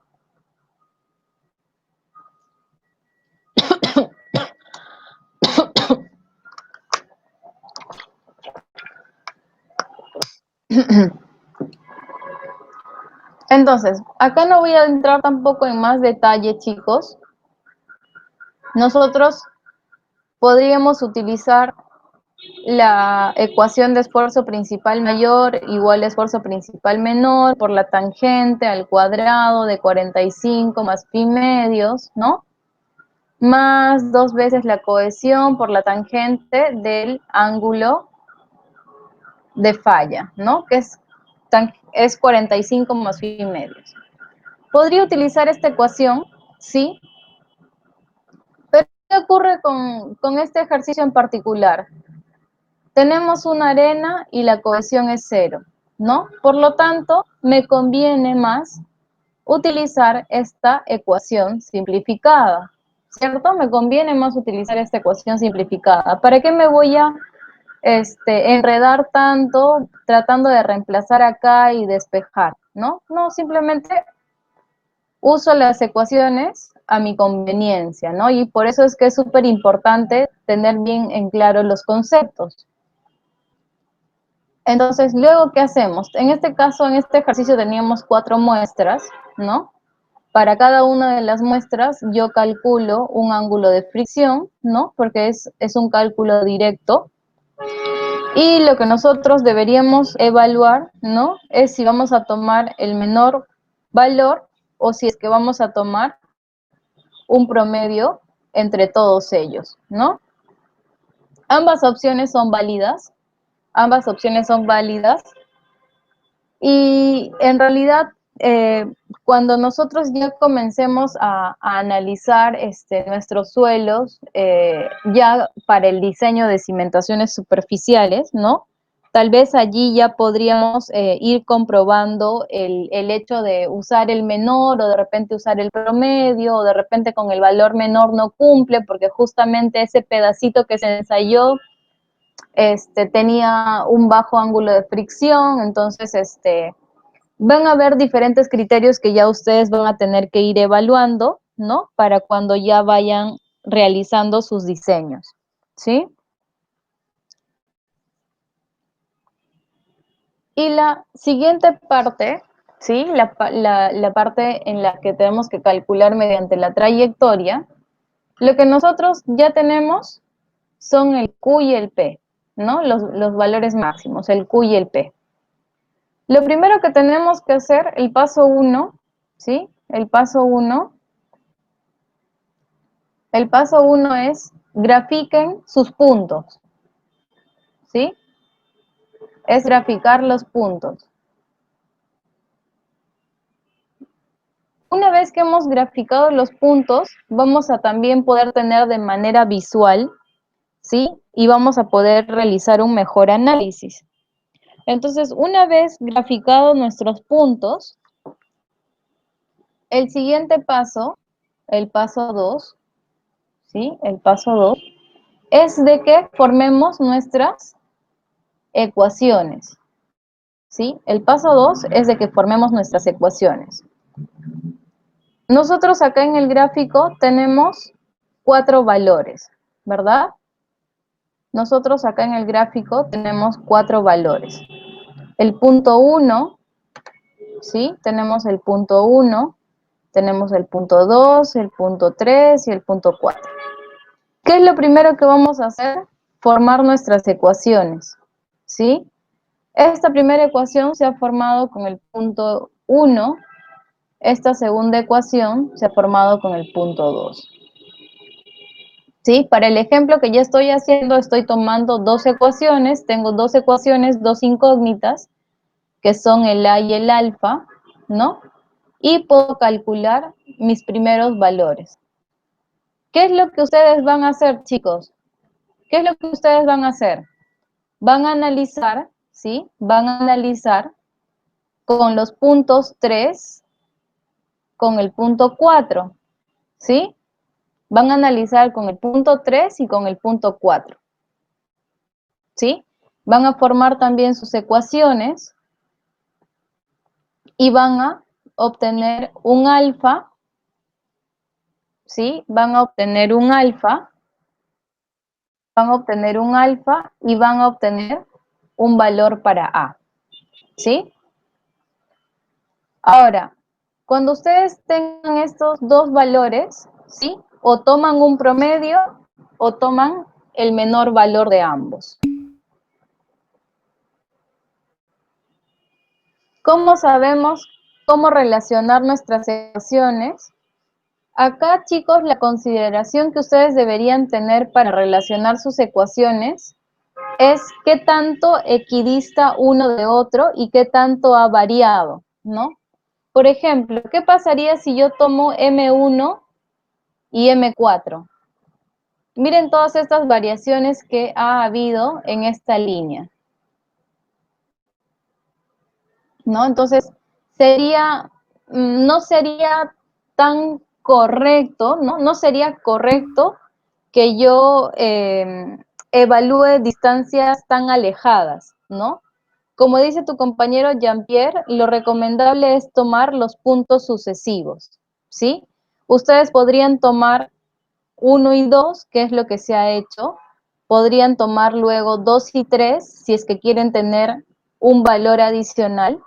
Entonces, acá no voy a entrar tampoco en más detalle, chicos. Nosotros podríamos utilizar la ecuación de esfuerzo principal mayor igual a esfuerzo principal menor por la tangente al cuadrado de 45 más pi medios, ¿no? Más 2 veces la cohesión por la tangente del ángulo de falla, ¿no? Que es 45 más pi medios. Podría utilizar esta ecuación, sí, pero ¿qué ocurre con este ejercicio en particular? Tenemos una arena y la cohesión es 0, ¿no? Por lo tanto, me conviene más utilizar esta ecuación simplificada, ¿cierto? Me conviene más utilizar esta ecuación simplificada. ¿Para qué me voy a enredar tanto tratando de reemplazar acá y despejar? ¿No? No, simplemente uso las ecuaciones a mi conveniencia, ¿no? Y por eso es que es súper importante tener bien en claro los conceptos. Entonces, luego, ¿qué hacemos? En este caso, en este ejercicio teníamos 4 muestras, ¿no? Para cada una de las muestras yo calculo un ángulo de fricción, ¿no? Porque es un cálculo directo. Y lo que nosotros deberíamos evaluar, ¿no? Es si vamos a tomar el menor valor o si es que vamos a tomar un promedio entre todos ellos, ¿no? Ambas opciones son válidas, ambas opciones son válidas. Y en realidad, cuando nosotros ya comencemos a analizar nuestros suelos, ya para el diseño de cimentaciones superficiales, ¿no? Tal vez allí ya podríamos ir comprobando el hecho de usar el menor o de repente usar el promedio o de repente con el valor menor no cumple porque justamente ese pedacito que se ensayó tenía un bajo ángulo de fricción, entonces van a haber diferentes criterios que ya ustedes van a tener que ir evaluando, ¿no? Para cuando ya vayan realizando sus diseños, ¿sí? Y la siguiente parte, ¿sí? La parte en la que tenemos que calcular mediante la trayectoria, lo que nosotros ya tenemos son el Q y el P, ¿no? Los valores máximos, el Q y el P. Lo primero que tenemos que hacer, el paso 1, ¿sí? El paso 1 es grafiquen sus puntos, ¿sí? Es graficar los puntos. Una vez que hemos graficado los puntos, vamos a también poder tener de manera visual, ¿sí? Y vamos a poder realizar un mejor análisis. Entonces, una vez graficados nuestros puntos, el siguiente paso, el paso 2, ¿sí? El paso 2 es de que formemos nuestras ecuaciones, ¿sí? El paso 2 es de que formemos nuestras ecuaciones. Nosotros acá en el gráfico tenemos 4 valores, ¿verdad? Nosotros acá en el gráfico tenemos 4 valores. El punto 1, ¿sí? Tenemos el punto 1, tenemos el punto 2, el punto 3 y el punto 4. ¿Qué es lo primero que vamos a hacer? Formar nuestras ecuaciones, ¿sí? Esta primera ecuación se ha formado con el punto 1, esta segunda ecuación se ha formado con el punto 2. ¿Sí? Para el ejemplo que ya estoy haciendo, estoy tomando 2 ecuaciones, tengo 2 ecuaciones, 2 incógnitas, que son el A y el alfa, ¿no? Y puedo calcular mis primeros valores. ¿Qué es lo que ustedes van a hacer, chicos? ¿Qué es lo que ustedes van a hacer? Van a analizar, ¿sí? Van a analizar con los puntos 3, con el punto 4, ¿sí? Van a analizar con el punto 3 y con el punto 4, ¿sí? Van a formar también sus ecuaciones y van a obtener un alfa, ¿sí? Van a obtener un alfa y van a obtener un valor para A. ¿sí? Ahora, cuando ustedes tengan estos dos valores, ¿sí? O toman un promedio o toman el menor valor de ambos. ¿Cómo sabemos cómo relacionar nuestras ecuaciones? Acá, chicos, la consideración que ustedes deberían tener para relacionar sus ecuaciones es qué tanto equidista uno de otro y qué tanto ha variado, ¿no? Por ejemplo, ¿qué pasaría si yo tomo M1 y M4? Miren todas estas variaciones que ha habido en esta línea, ¿no? Entonces, no sería tan correcto, ¿no? No sería correcto que yo evalúe distancias tan alejadas, ¿no? Como dice tu compañero Jean-Pierre, lo recomendable es tomar los puntos sucesivos, ¿sí? Ustedes podrían tomar 1 y 2, que es lo que se ha hecho. Podrían tomar luego 2 y 3, si es que quieren tener un valor adicional.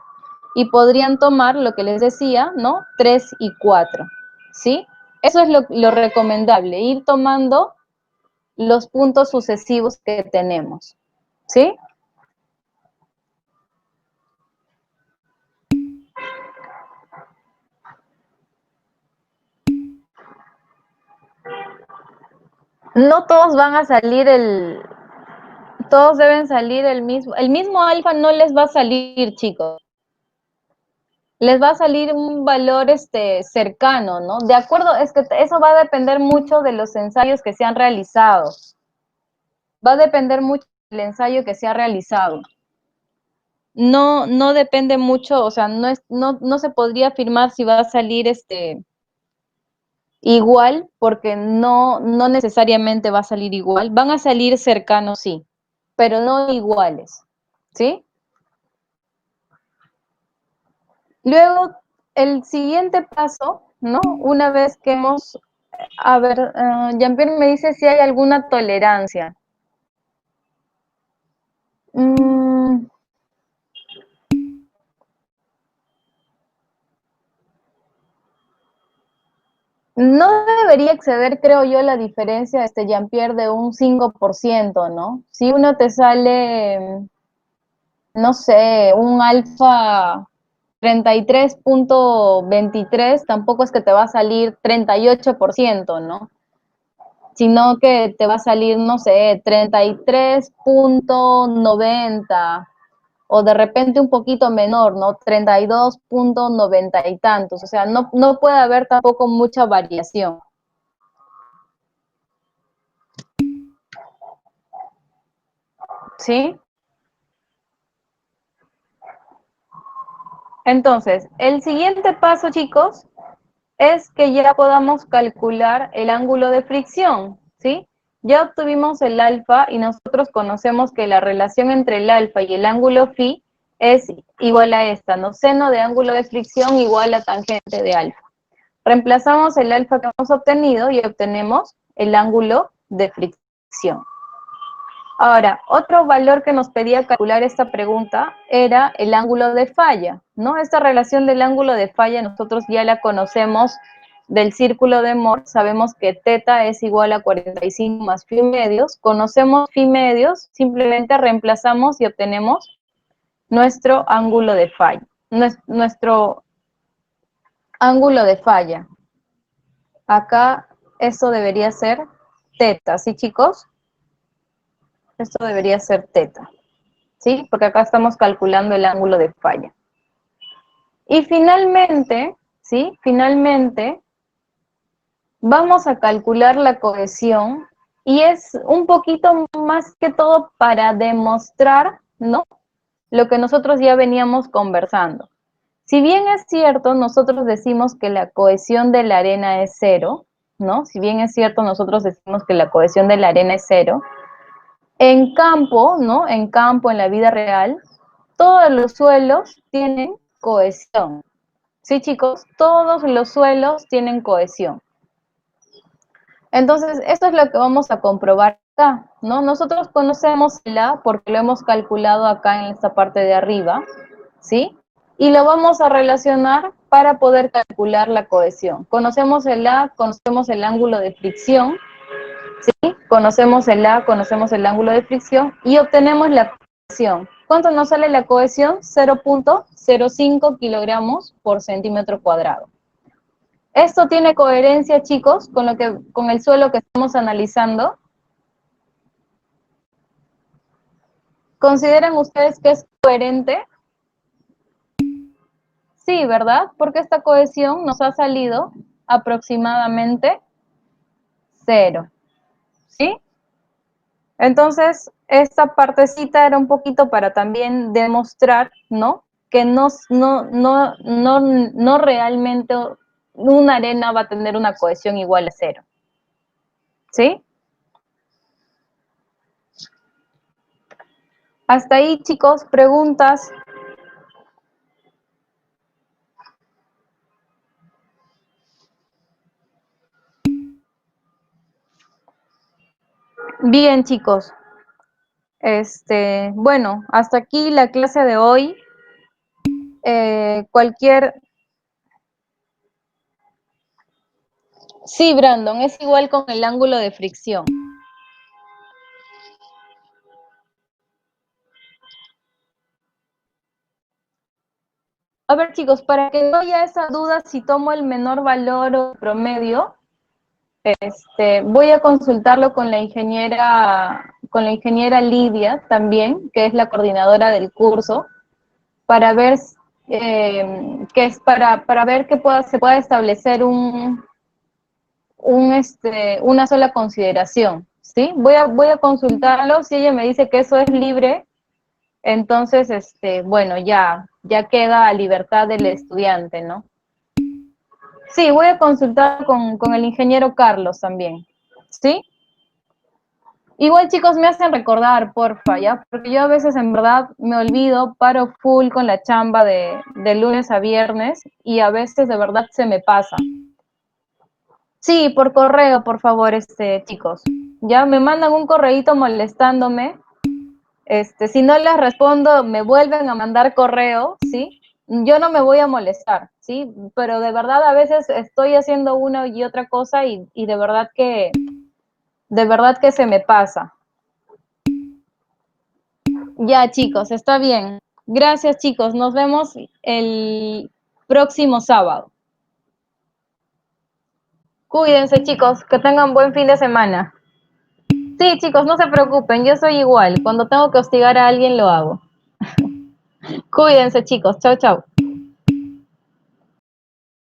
Y podrían tomar lo que les decía, ¿no? 3 y 4, ¿sí? Eso es lo recomendable, ir tomando los puntos sucesivos que tenemos, ¿sí? No todos van a salir todos deben salir el mismo alfa no les va a salir, chicos. Les va a salir un valor cercano, ¿no? De acuerdo, es que eso va a depender mucho de los ensayos que se han realizado. Va a depender mucho del ensayo que se ha realizado. No depende mucho, o sea, no se podría afirmar si va a salir igual, porque no necesariamente va a salir igual. Van a salir cercanos, sí, pero no iguales, ¿sí? Luego, el siguiente paso, ¿no? Una vez que hemos, a ver, Jean-Pierre me dice si hay alguna tolerancia. Mm, no debería exceder, creo yo, la diferencia, Jean-Pierre, de un 5%, ¿no? Si uno te sale, no sé, un alfa 33.23, tampoco es que te va a salir 38%, ¿no? Sino que te va a salir, no sé, 33.90 o de repente un poquito menor, ¿no? 32.90 y tantos. O sea, no puede haber tampoco mucha variación. ¿Sí? Entonces, el siguiente paso, chicos, es que ya podamos calcular el ángulo de fricción, ¿sí? Ya obtuvimos el alfa y nosotros conocemos que la relación entre el alfa y el ángulo phi es igual a esta, ¿no? Seno de ángulo de fricción igual a tangente de alfa. Reemplazamos el alfa que hemos obtenido y obtenemos el ángulo de fricción. Ahora, otro valor que nos pedía calcular esta pregunta era el ángulo de falla, ¿no? Esta relación del ángulo de falla nosotros ya la conocemos del círculo de Mohr, sabemos que teta es igual a 45 más phi medios, conocemos phi medios, simplemente reemplazamos y obtenemos nuestro ángulo de falla, nuestro ángulo de falla. Acá esto debería ser teta, ¿sí, chicos? Esto debería ser teta, ¿sí? Porque acá estamos calculando el ángulo de falla. Y finalmente, ¿sí? Finalmente, vamos a calcular la cohesión y es un poquito más que todo para demostrar, ¿no? Lo que nosotros ya veníamos conversando. Si bien es cierto, nosotros decimos que la cohesión de la arena es cero, ¿no? Si bien es cierto, nosotros decimos que la cohesión de la arena es cero, en campo, ¿no? En campo, en la vida real, todos los suelos tienen cohesión. Sí, chicos, todos los suelos tienen cohesión. Entonces, esto es lo que vamos a comprobar acá, ¿no? Nosotros conocemos la porque lo hemos calculado acá en esta parte de arriba. ¿sí? Y lo vamos a relacionar para poder calcular la cohesión. Conocemos el A, conocemos el ángulo de fricción, ¿sí? Conocemos el A, conocemos el ángulo de fricción y obtenemos la cohesión. ¿Cuánto nos sale la cohesión? 0.05 kilogramos por centímetro cuadrado. Esto tiene coherencia, chicos, con el suelo que estamos analizando. ¿Consideran ustedes que es coherente? Sí, ¿verdad? Porque esta cohesión nos ha salido aproximadamente 0, ¿sí? Entonces, esta partecita era un poquito para también demostrar, ¿no? Que no realmente una arena va a tener una cohesión igual a 0, ¿sí? Hasta ahí, chicos, preguntas. Bien, chicos. Bueno, hasta aquí la clase de hoy. Cualquier... Sí, Brandon, es igual con el ángulo de fricción. A ver, chicos, para que no haya esa duda si tomo el menor valor o promedio, voy a consultarlo con la ingeniera Lidia también, que es la coordinadora del curso, para ver que es para ver que se pueda establecer una sola consideración, ¿sí? Voy a consultarlo, si ella me dice que eso es libre, entonces, bueno, ya queda a libertad del estudiante, ¿no? Sí, voy a consultar con el ingeniero Carlos también, ¿sí? Igual, chicos, me hacen recordar, porfa, ¿ya? Porque yo a veces en verdad me olvido, paro full con la chamba de lunes a viernes y a veces de verdad se me pasa. Sí, por correo, por favor, chicos. Ya me mandan un correíto molestándome. Si no les respondo, me vuelven a mandar correo, ¿sí? Yo no me voy a molestar, ¿sí? Pero de verdad a veces estoy haciendo una y otra cosa y de verdad que se me pasa. Ya, chicos, está bien. Gracias, chicos. Nos vemos el próximo sábado. Cuídense, chicos. Que tengan buen fin de semana. Sí, chicos, no se preocupen. Yo soy igual. Cuando tengo que hostigar a alguien, lo hago. Cuídense, chicos. Chau, chau.